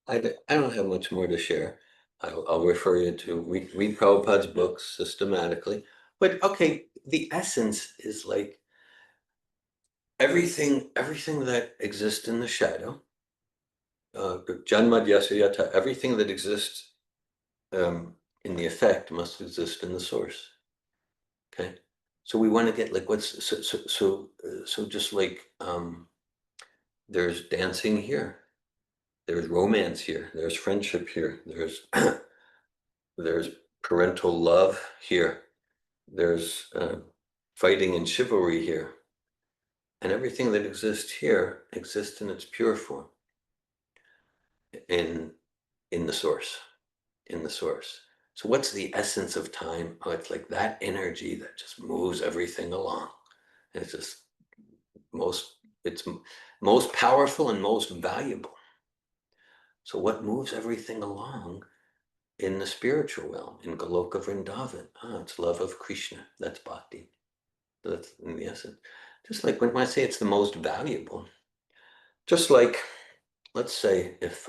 I don't have much more to share. I'll refer you to read Prabhupada's books systematically. But okay, the essence is like everything that exists in the shadow, Janmadhyasya, everything that exists in the effect must exist in the source. Okay, so we want to get like so just like there's dancing here, there's romance here, there's friendship here, there's there's parental love here, there's fighting and chivalry here, and everything that exists here exists in its pure form in the source. So what's the essence of time? Oh, it's like that energy that just moves everything along. And it's just it's most powerful and most valuable. So what moves everything along in the spiritual realm, in Goloka Vrindavan? It's love of Krishna. That's bhakti. That's in the essence. Just like when I say it's the most valuable, just like, let's say if,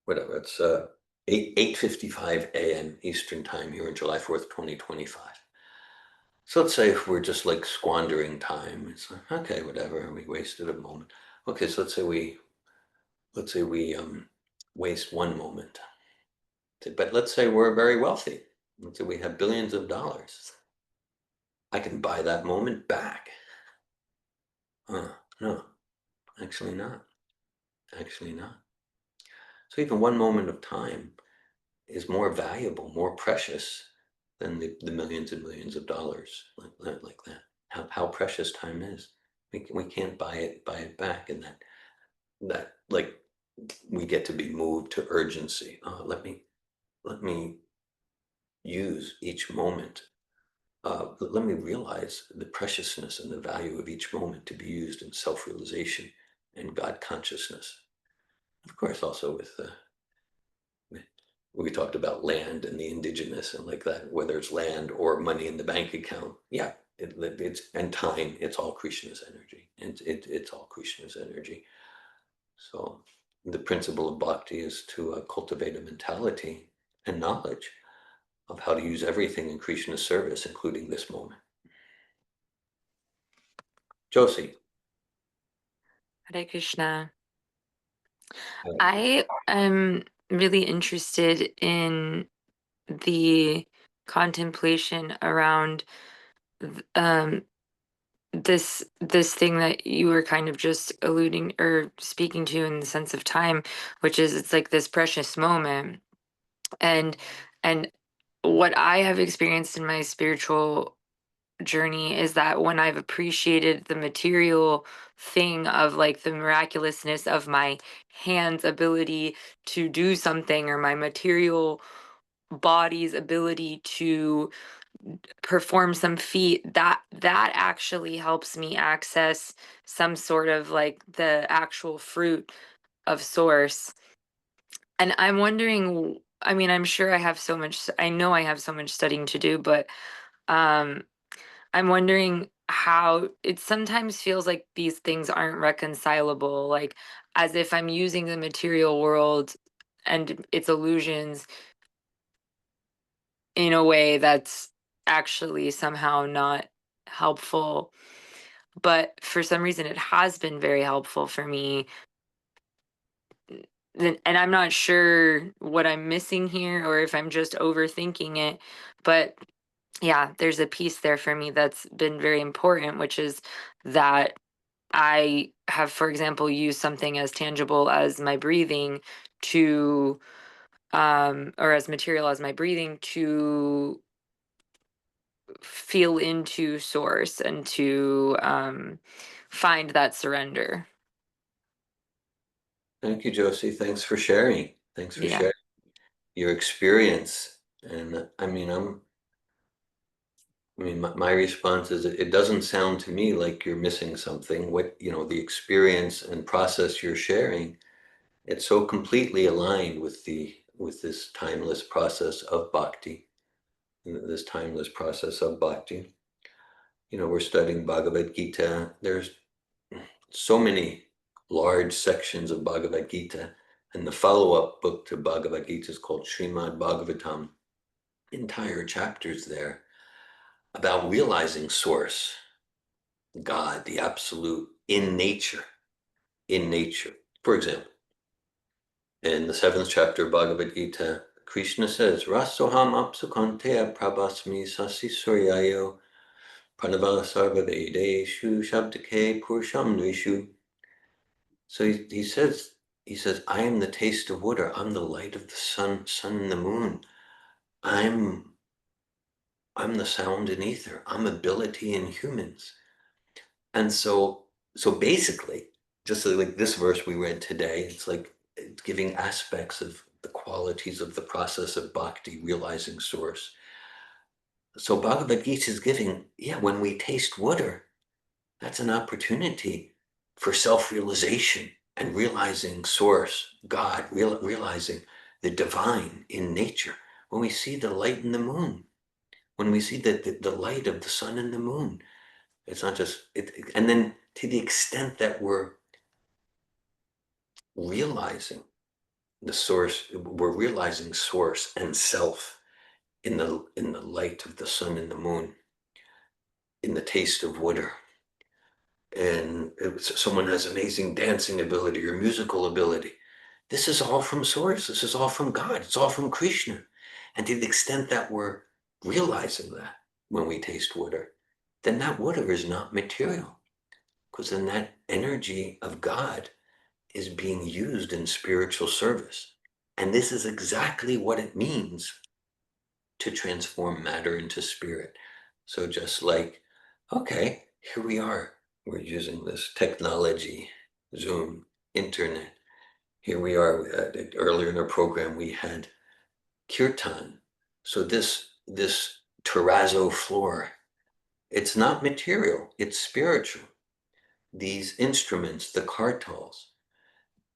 whatever, it's 8:55 a.m. Eastern time here on July 4th, 2025. So let's say if we're just like squandering time, it's like, okay, whatever, we wasted a moment. Okay, so let's say we waste one moment. But let's say we're very wealthy. Let's say we have billions of dollars. I can buy that moment back. No, actually not. Actually not. So even one moment of time is more valuable, more precious than the millions and millions of dollars like that. How precious time is. We can't buy it back, and that like we get to be moved to urgency. Let me use each moment. Let me realize the preciousness and the value of each moment to be used in self-realization and God consciousness. Of course, also with we talked about land and the indigenous and like that, whether it's land or money in the bank account. Yeah, it's and time. It's all Krishna's energy, and it's all Krishna's energy. So the principle of bhakti is to cultivate a mentality and knowledge of how to use everything in Krishna's service, including this moment. Josie. Hare Krishna. I am really interested in the contemplation around this thing that you were kind of just alluding or speaking to in the sense of time, which is it's like this precious moment. And what I have experienced in my spiritual journey is that when I've appreciated the material thing of like the miraculousness of my hands' ability to do something, or my material body's ability to perform some feat, that actually helps me access some sort of like the actual fruit of source. And I'm wondering, I mean, I'm sure I know I have so much studying to do, but um I'm wondering how it sometimes feels like these things aren't reconcilable, like as if I'm using the material world and its illusions in a way that's actually somehow not helpful. But for some reason, it has been very helpful for me. And I'm not sure what I'm missing here or if I'm just overthinking it. But yeah, there's a piece there for me that's been very important, which is that I have, for example, used something as tangible as my breathing to, or as material as my breathing to feel into source and to find that surrender. Thank you, Josie. Thanks for sharing. Thanks for Yeah. sharing your experience. And my response is it doesn't sound to me like you're missing something. The experience and process you're sharing, it's so completely aligned with this timeless process of bhakti. This timeless process of bhakti. We're studying Bhagavad-gita. There's so many large sections of Bhagavad-gita, and the follow-up book to Bhagavad-gita is called Srimad Bhagavatam. Entire chapters there about realizing source, God, the absolute in nature. For example, in the 7th chapter of Bhagavad-gita, Krishna says, Rasoham apsukanteya prabhasmi sasi suryayo pranava sarva vedeshu shabdake purusham drishu. So he says, I am the taste of water. I'm the light of the sun and the moon. I'm the sound in ether. I'm ability in humans. And so basically, just like this verse we read today, it's giving aspects of the qualities of the process of bhakti, realizing source. So Bhagavad Gita is giving, when we taste water, that's an opportunity for self-realization and realizing source, God, realizing the divine in nature. When we see the light in the moon, when we see the light of the sun and the moon, it's not just and then to the extent that we're realizing the source, we're realizing source and self in the light of the sun and the moon, in the taste of water. And someone has amazing dancing ability or musical ability. This is all from source. This is all from God. It's all from Krishna. And to the extent that we're realizing that when we taste water, then that water is not material, because then that energy of God is being used in spiritual service. And this is exactly what it means to transform matter into spirit. So just like, okay, here we are. We're using this technology, Zoom, internet. Here we are. Earlier in our program, we had kirtan. So this terrazzo floor, it's not material, it's spiritual. These instruments, the kartals,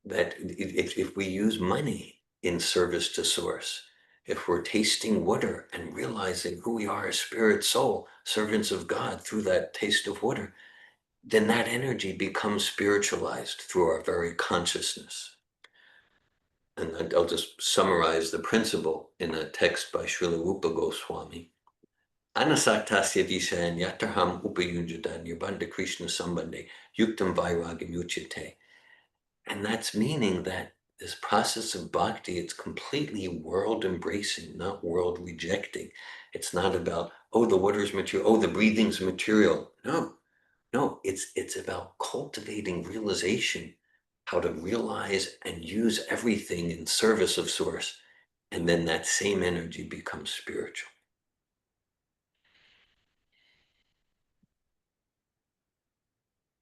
that if we use money in service to source, if we're tasting water and realizing who we are as spirit, soul, servants of God through that taste of water, then that energy becomes spiritualized through our very consciousness. And I'll just summarize the principle in a text by Srila Rupa Goswami. Anasaktasya visayan yatarham upayunjadan yabanda Krishna sambande yuktam vairagam uchyate. And that's meaning that this process of bhakti, it's completely world embracing, not world rejecting. It's not about, oh, the water's material, oh, the breathing's material. No, it's about cultivating realization, how to realize and use everything in service of source. And then that same energy becomes spiritual.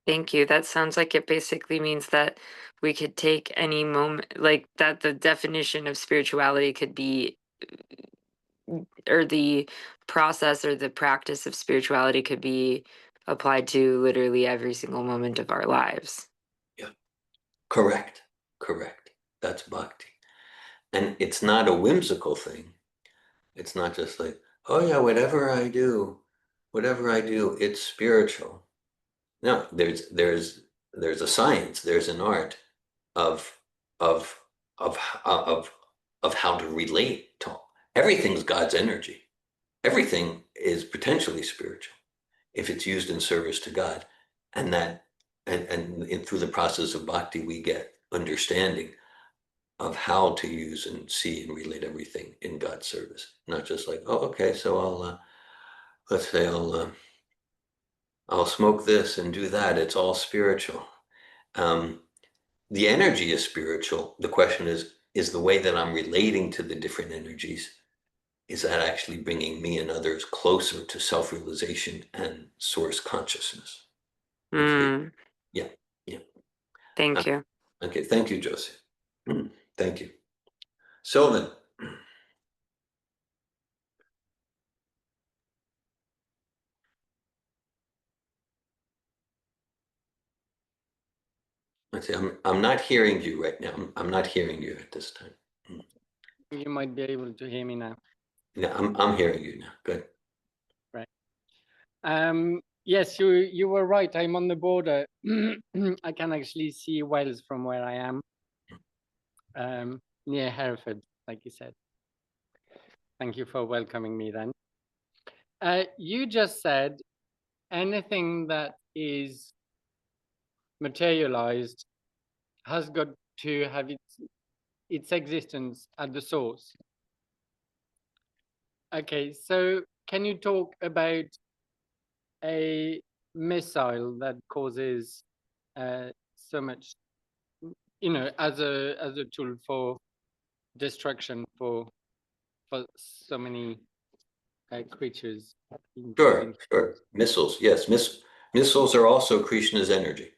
Thank you. That sounds like it basically means that we could take any moment, like that the definition of spirituality could be, or the process or the practice of spirituality could be applied to literally every single moment of our lives. Yeah, correct. That's bhakti. And it's not a whimsical thing. It's not just like, oh yeah, whatever I do, it's spiritual. No, there's a science, there's an art of of of of how to relate to everything's God's energy. Everything is potentially spiritual if it's used in service to God, and that and through the process of bhakti we get understanding of how to use and see and relate everything in God's service. Not just like, oh, okay, so let's say I'll smoke this and do that. It's all spiritual. The energy is spiritual. The question is the way that I'm relating to the different energies, is that actually bringing me and others closer to self-realization and source consciousness? Okay. Yeah. Thank you. Okay, thank you, Josie. Thank you. Sylvan. Let's see, I'm not hearing you right now. I'm not hearing you at this time. You might be able to hear me now. Yeah, I'm hearing you now. Good. Right. Yes, you were right. I'm on the border. I can actually see Wales from where I am, near Hereford, like you said. Thank you for welcoming me then. You just said anything that is materialized has got to have its existence at the source. Okay, so can you talk about a missile that causes so much, as a tool for destruction for so many creatures? Sure. Missiles, yes. Missiles are also Krishna's energy.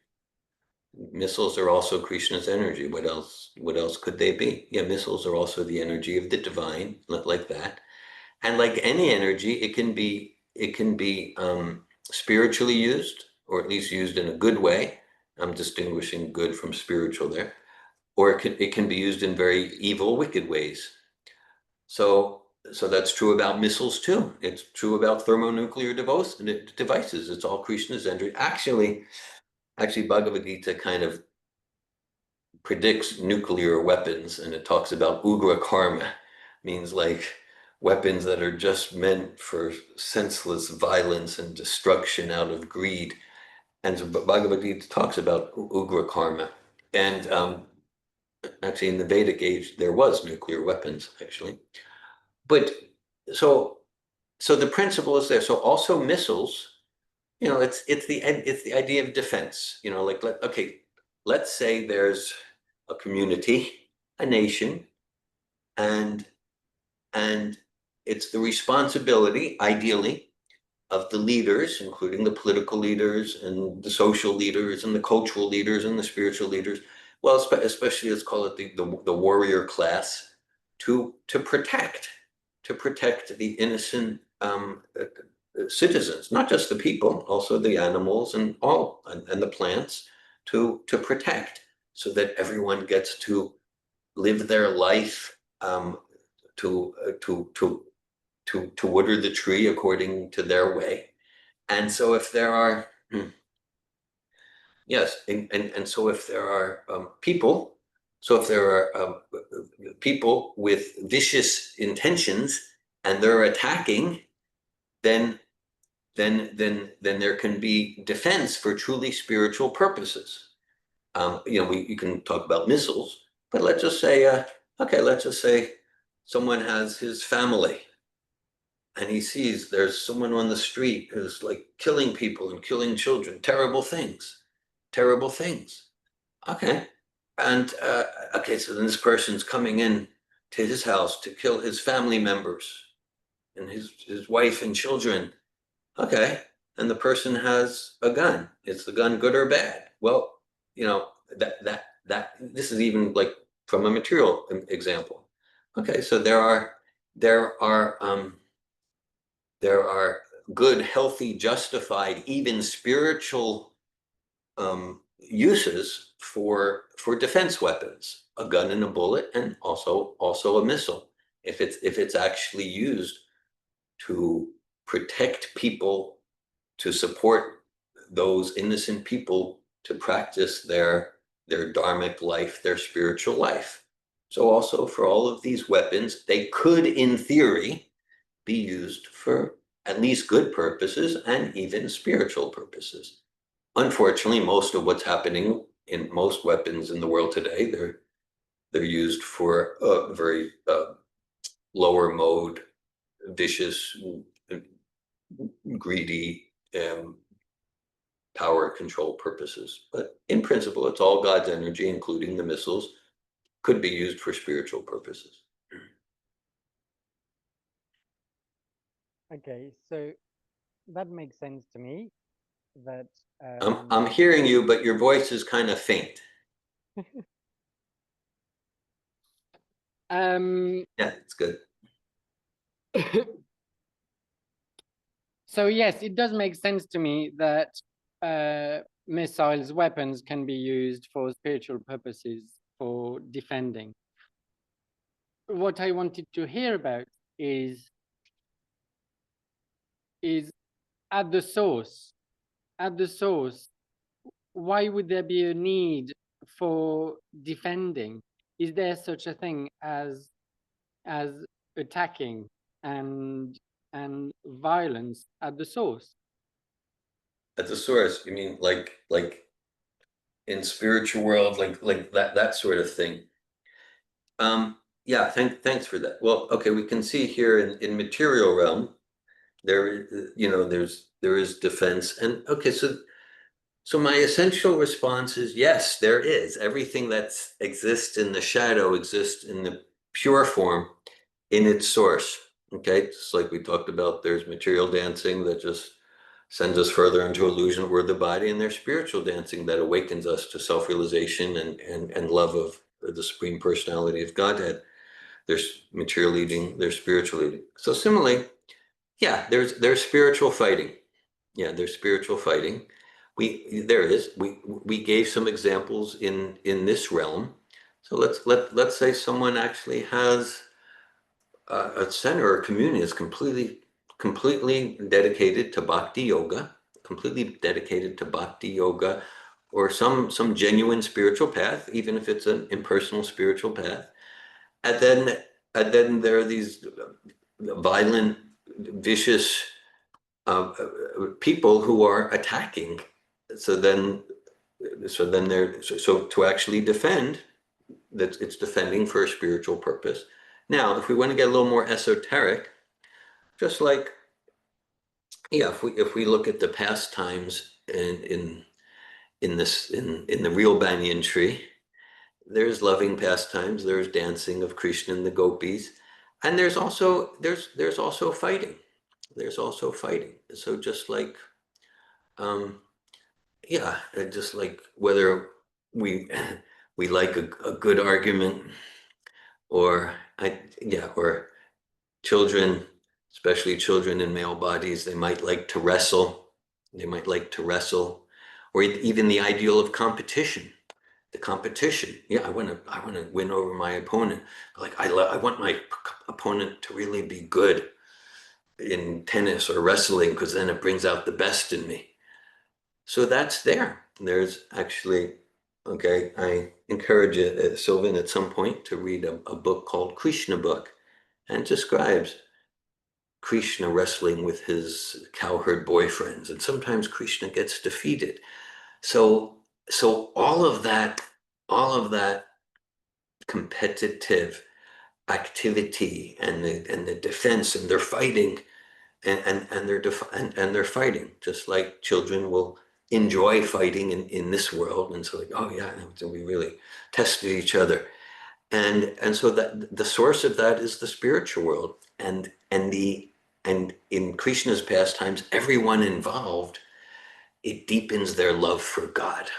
Missiles are also Krishna's energy. What else could they be? Yeah, missiles are also the energy of the divine, like that. And like any energy, it can be spiritually used, or at least used in a good way. I'm distinguishing good from spiritual there. Or it can be used in very evil, wicked ways. So that's true about missiles too. It's true about thermonuclear devices. It's all Krishna's energy. Actually, Bhagavad-gita kind of predicts nuclear weapons, and it talks about ugra karma, means like weapons that are just meant for senseless violence and destruction out of greed. And so Bhagavad-gita talks about ugra karma. And actually, in the Vedic age, there was nuclear weapons, actually. But so the principle is there. So also missiles, it's the idea of defense. Like let's say there's a community, a nation, and it's the responsibility, ideally, of the leaders, including the political leaders and the social leaders and the cultural leaders and the spiritual leaders. Well, especially let's call it the warrior class, to protect the innocent citizens, not just the people, also the animals and the plants, to protect, so that everyone gets to live their life, to water the tree according to their way. And so if there are yes, and so if there are people, people with vicious intentions and they're attacking, then there can be defense for truly spiritual purposes. You can talk about missiles, but let's just say, let's just say someone has his family and he sees there's someone on the street who's like killing people and killing children, terrible things. Okay. And okay, so then this person's coming in to his house to kill his family members and his wife and children. Okay. And the person has a gun. Is the gun good or bad? Well, that this is even like from a material example. Okay, so there are good, healthy, justified, even spiritual uses for defense weapons, a gun and a bullet, and also a missile, if it's actually used to protect people, to support those innocent people to practice their dharmic life, their spiritual life. So also for all of these weapons, they could, in theory, be used for at least good purposes and even spiritual purposes. Unfortunately, most of what's happening in most weapons in the world today, they're used for very lower mode, vicious, greedy, power control purposes. But in principle, it's all God's energy, including the missiles, could be used for spiritual purposes. Okay, so that makes sense to me. That I'm hearing you, but your voice is kind of faint. Yeah, it's good. So yes, it does make sense to me that missiles, weapons can be used for spiritual purposes, for defending. What I wanted to hear about is at the source, why would there be a need for defending? Is there such a thing as attacking and violence at the source? At the source, you mean like in spiritual world, like that sort of thing. Yeah, thanks for that. Well, okay, we can see here in material realm, there is defense, and okay, so my essential response is yes, there is. Everything that exists in the shadow exists in the pure form in its source. Okay, just like we talked about, there's material dancing that just sends us further into illusion of we're the body, and there's spiritual dancing that awakens us to self-realization and love of the Supreme Personality of Godhead. There's material eating, there's spiritual eating. So similarly, yeah, there's spiritual fighting. Yeah, there's spiritual fighting. We gave some examples in this realm. So let's say someone actually has a center or community is completely dedicated to bhakti yoga, or some genuine spiritual path, even if it's an impersonal spiritual path. And then there are these violent, vicious people who are attacking. So to actually defend, that it's defending for a spiritual purpose. Now, if we want to get a little more esoteric, just like, yeah, if we look at the pastimes in the real banyan tree, there's loving pastimes, there's dancing of Krishna and the gopis, and there's also fighting. There's also fighting. So just like, yeah, just like whether we like a good argument, or or children, especially children in male bodies, they might like to wrestle. Or even the ideal of competition. The competition. Yeah, I want to win over my opponent. Like I want my opponent to really be good in tennis or wrestling, because then it brings out the best in me. So that's there. There's actually, okay, I encourage you, Sylvan, at some point to read a book called Krishna Book, and it describes Krishna wrestling with his cowherd boyfriends, and sometimes Krishna gets defeated. So all of that competitive activity and the defense, and they're fighting, and they're fighting just like children will enjoy fighting in this world. And so like, oh yeah, we really tested each other. And so that the source of that is the spiritual world, and in Krishna's pastimes, everyone involved, it deepens their love for God,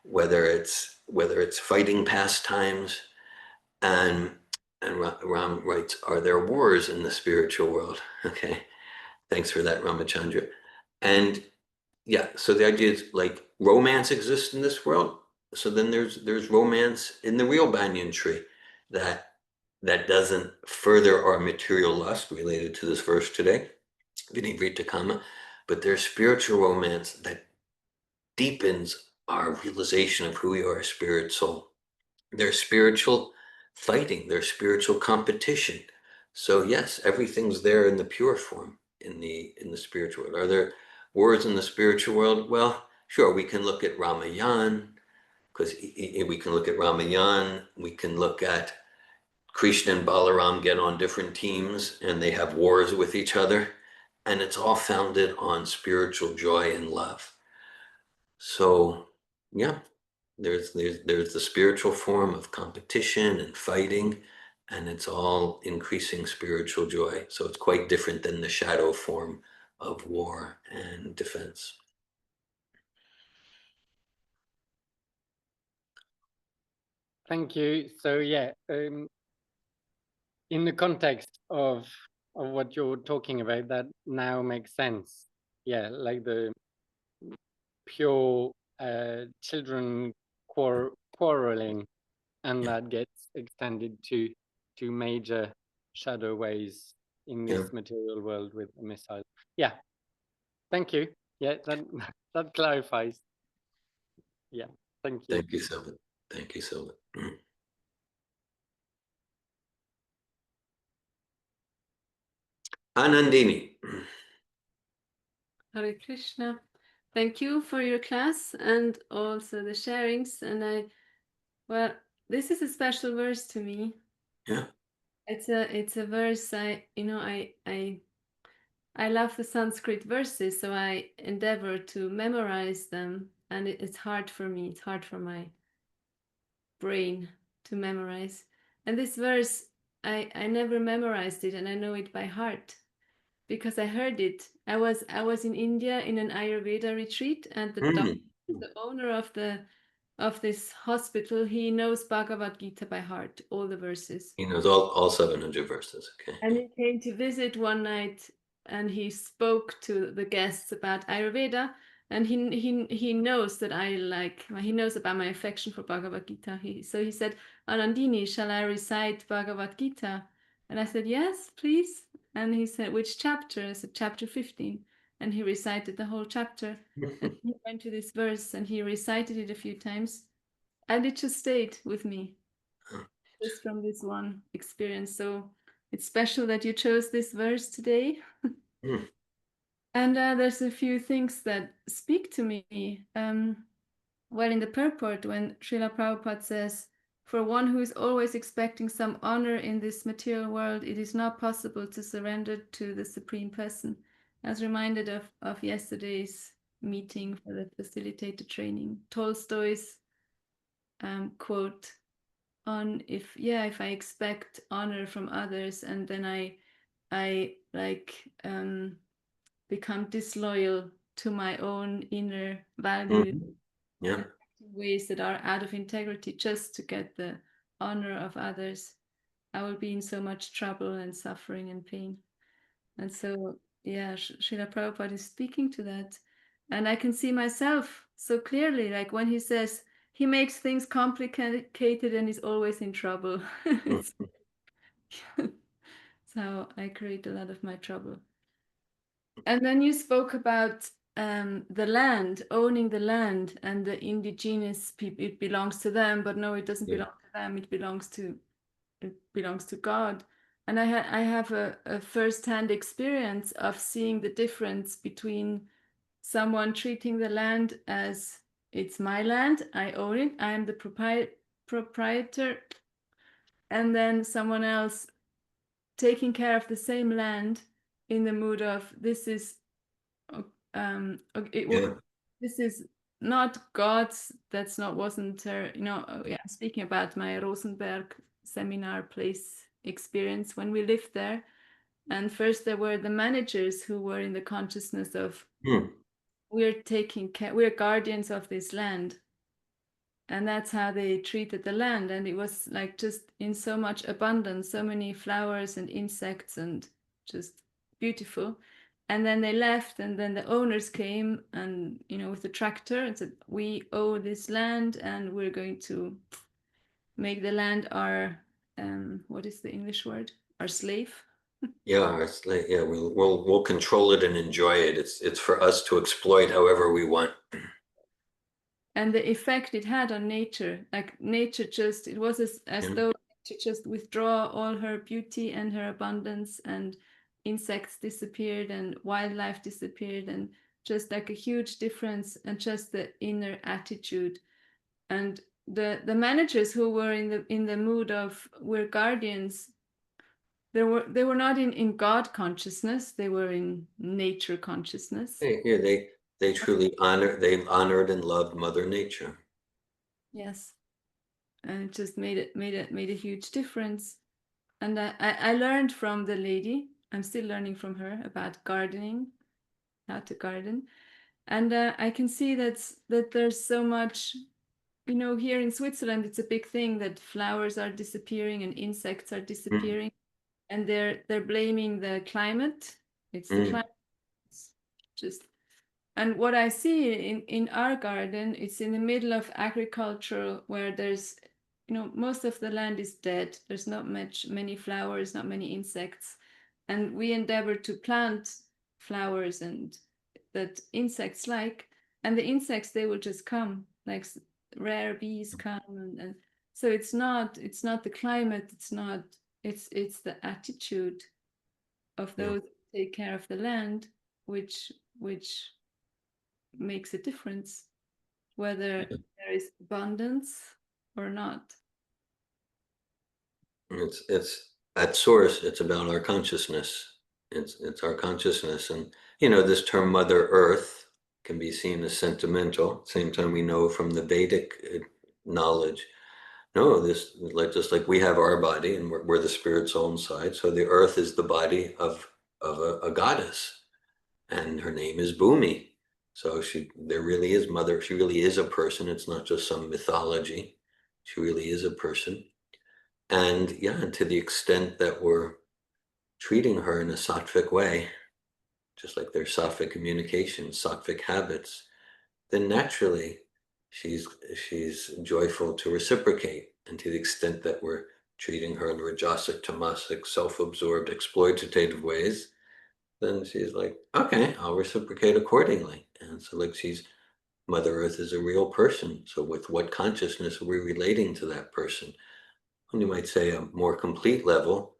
whether it's fighting pastimes, and Ram writes, are there wars in the spiritual world? Okay, thanks for that, Ramachandra. And yeah, so the idea is like romance exists in this world, so then there's romance in the real banyan tree that doesn't further our material lust related to this verse today, Vinivrita Kama, but there's spiritual romance that deepens our realization of who we are, spirit, soul. There's spiritual fighting, there's spiritual competition. So yes, everything's there in the pure form in the spiritual world. Are there wars in the spiritual world? Well, sure, we can look at Ramayan, because we can look at Ramayan, we can look at Krishna and Balaram get on different teams and they have wars with each other, and it's all founded on spiritual joy and love. So yeah, there's the spiritual form of competition and fighting, and it's all increasing spiritual joy. So it's quite different than the shadow form of war and defense. Thank you. So yeah, in the context of what you're talking about, that now makes sense. Yeah, like the pure children quarreling, and that gets extended to major shadow ways in this material world with a missile. Yeah, thank you. Yeah, that that clarifies. Yeah, thank you. Thank you so much. Thank you so much. Anandini. Hare Krishna. Thank you for your class and also the sharings. And well, this is a special verse to me. Yeah. It's a verse I love the Sanskrit verses, so I endeavor to memorize them, and it's hard for me. It's hard for my brain to memorize. And this verse, I never memorized it, and I know it by heart because I heard it. I was in India in an Ayurveda retreat, and the doctor, the owner of this hospital, he knows Bhagavad-gita by heart, all the verses. He knows all 700 verses. Okay. And he came to visit one night, and he spoke to the guests about Ayurveda, and he knows that he knows about my affection for Bhagavad-gita. So he said, Anandini, shall I recite Bhagavad-gita? And I said, yes, please. And he said, which chapter? I said, chapter 15. And he recited the whole chapter. And he went to this verse and he recited it a few times. And it just stayed with me, just from this one experience. So it's special that you chose this verse today. And there's a few things that speak to me. Well, in the purport, when Srila Prabhupada says, for one who is always expecting some honor in this material world, it is not possible to surrender to the Supreme Person. I was reminded of yesterday's meeting for the facilitator training. Tolstoy's quote on if I expect honor from others and then I become disloyal to my own inner values, ways that are out of integrity just to get the honor of others, I will be in so much trouble and suffering and pain. And so, yeah, Srila Prabhupada is speaking to that. And I can see myself so clearly, like when he says, he makes things complicated and is always in trouble. So I create a lot of my trouble. And then you spoke about the land, owning the land, and the indigenous people. It belongs to them, but no, it doesn't belong to them. It belongs to God. And I have a first-hand experience of seeing the difference between someone treating the land as it's my land, I own it, I am the proprietor, and then someone else taking care of the same land in the mood of this is this is not God's, that's not wasn't her, speaking about my Rosenberg seminar place experience when we lived there. And first there were the managers who were in the consciousness of we're taking care, we're guardians of this land. And that's how they treated the land. And it was like just in so much abundance, so many flowers and insects and just beautiful. And then they left, and then the owners came and, with the tractor and said, we owe this land and we're going to make the land our, what is the English word? Our slave. Yeah, it's like, yeah, we'll control it and enjoy it. It's for us to exploit however we want. And the effect it had on nature, like nature just, it was as though nature just withdraw all her beauty and her abundance, and insects disappeared and wildlife disappeared, and just like a huge difference, and just the inner attitude. And the managers who were in the mood of we're guardians, they were not in God consciousness, they were in nature consciousness. Yeah, they truly honored and loved Mother Nature. Yes, and it just made a huge difference. And I learned from the lady. I'm still learning from her about gardening, how to garden, and I can see that there's so much. Here in Switzerland, it's a big thing that flowers are disappearing and insects are disappearing, and they're blaming the climate. It's the climate. It's just. And what I see in our garden, it's in the middle of agriculture where there's, most of the land is dead. There's not many flowers, not many insects. And we endeavor to plant flowers and that insects like, and the insects, they will just come, like rare bees come. And so it's not the climate, it's the attitude of those who take care of the land, which makes a difference whether there is abundance or not. It's at source, it's about our consciousness. It's our consciousness. And this term Mother Earth can be seen as sentimental. Same time, we know from the Vedic knowledge, no, this, like, just like we have our body and we're the spirit, soul, inside. So the earth is the body of a goddess, and her name is Bhumi. So there really is Mother. She really is a person. It's not just some mythology. She really is a person. And yeah, to the extent that we're treating her in a sattvic way, just like there's sattvic communication, sattvic habits, then naturally she's joyful to reciprocate. And to the extent that we're treating her in rajasic, tamasic, self-absorbed, exploitative ways, then she's like, okay, I'll reciprocate accordingly. And so like Mother Earth is a real person. So with what consciousness are we relating to that person? And you might say a more complete level,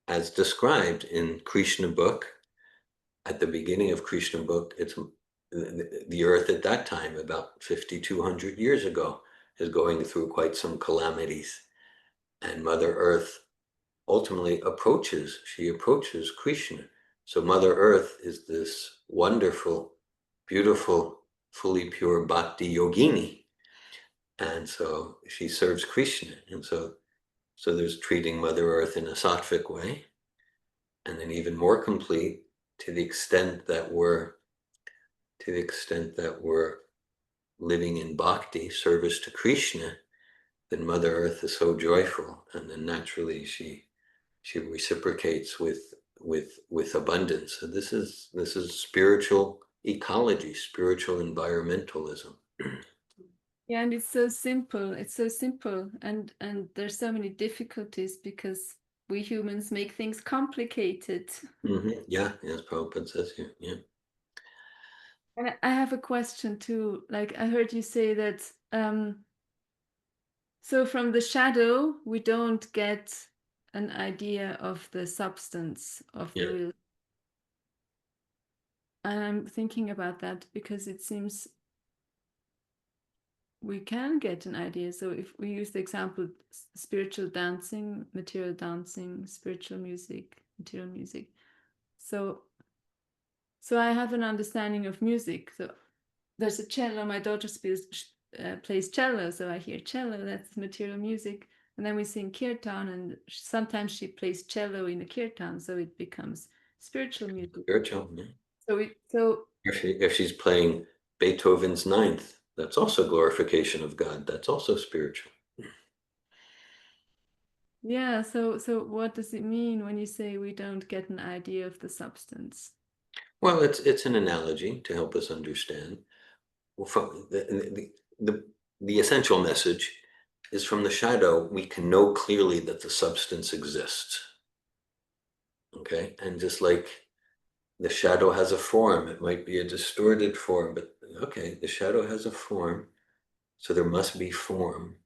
as described in Krishna book. At the beginning of Krishna book, it's the earth at that time, about 5,200 years ago, is going through quite some calamities. And Mother Earth ultimately approaches Krishna. So Mother Earth is this wonderful, beautiful, fully pure bhakti yogini. And so she serves Krishna. And so there's treating Mother Earth in a sattvic way. And then even more complete, to the extent that we're living in bhakti, service to Krishna, then Mother Earth is so joyful, and then naturally she reciprocates with abundance. So this is spiritual ecology, spiritual environmentalism. Yeah, and it's so simple. It's so simple, and there's so many difficulties because we humans make things complicated. Yeah, as Prabhupada says here. Yeah. And I have a question too. Like I heard you say that so from the shadow we don't get an idea of the substance of Yeah. the real. And I'm thinking about that because it seems we can get an idea. So if we use the example, spiritual dancing, material dancing, spiritual music, material music. So I have an understanding of music. So there's a cello. My daughter plays cello, so I hear cello. That's material music. And then we sing kirtan, and sometimes she plays cello in a kirtan, so it becomes spiritual music. Spiritual. Yeah. So If she's playing Beethoven's Ninth, that's also glorification of God. That's also spiritual. yeah. So what does it mean when you say we don't get an idea of the substance? Well, it's an analogy to help us understand. Well, from the essential message is from the shadow, we can know clearly that the substance exists. Okay, and just like the shadow has a form, it might be a distorted form, but okay, the shadow has a form, so there must be form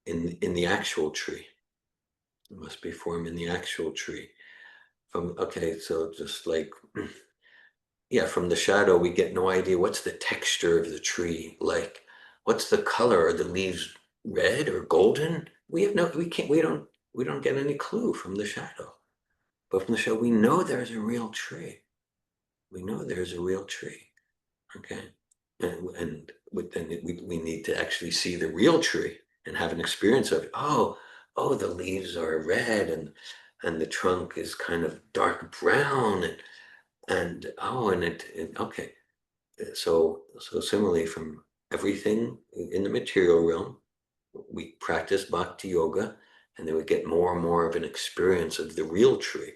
in the actual tree. There must be form in the actual tree. Okay, so just like yeah, from the shadow, we get no idea what's the texture of the tree like. What's the color? Are the leaves red or golden? We don't get any clue from the shadow. But from the shadow, we know there's a real tree. We know there's a real tree. Okay. And then we need to actually see the real tree and have an experience of, oh, the leaves are red and the trunk is kind of dark brown and okay. So similarly, from everything in the material realm, we practice bhakti yoga, and then we get more and more of an experience of the real tree.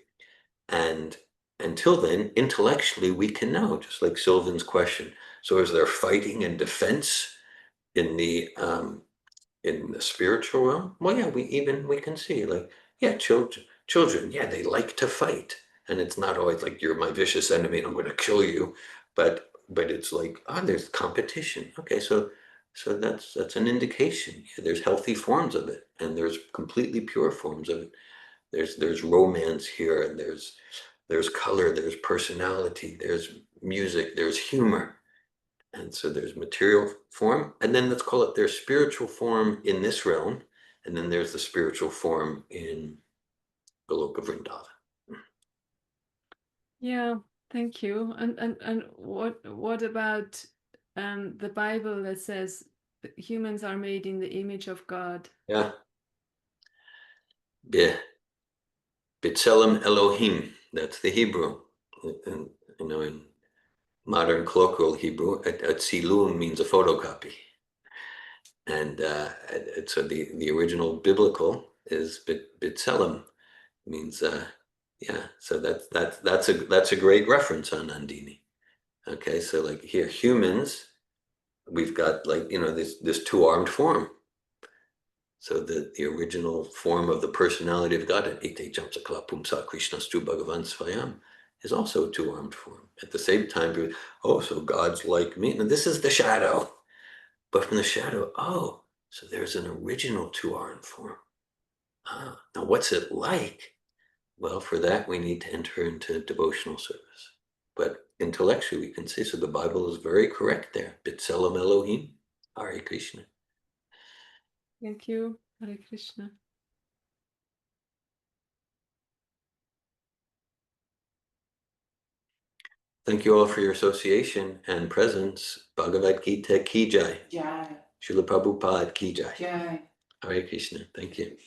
And until then, intellectually, we can know, just like Sylvan's question. So is there fighting and defense in the spiritual realm? Well, yeah, we can see, like, yeah, children, yeah, they like to fight. And it's not always like you're my vicious enemy and I'm going to kill you, but it's like, there's competition. Okay, so that's an indication. Yeah, there's healthy forms of it, and there's completely pure forms of it. There's romance here, and there's color, there's personality, there's music, there's humor. And so there's material form, and then let's call it there's spiritual form in this realm, and then there's the spiritual form in the Loka Vrindavan. Yeah, thank you. And what about the Bible that says that humans are made in the image of God? Yeah. B'Tselem Elohim, that's the Hebrew. And, in modern colloquial Hebrew, a tzilum means a photocopy. And so the original biblical is B'Tselem, means yeah. So that's a great reference on Nandini. Okay, so like here, humans, we've got like this two-armed form. So the original form of the personality of God, Ite Jamsakla Pumsa Krishnastu Bhagavan Svayam, is also a two-armed form. At the same time, so God's like me. Now this is the shadow. But from the shadow, so there's an original two-armed form. Now what's it like? Well, for that, we need to enter into devotional service. But intellectually, we can see, so the Bible is very correct there. B'Tselem Elohim, Hare Krishna. Thank you, Hare Krishna. Thank you all for your association and presence. Bhagavad-gita ki jai. Jai. Srila Prabhupada ki jai. Jai. Hare Krishna. Thank you.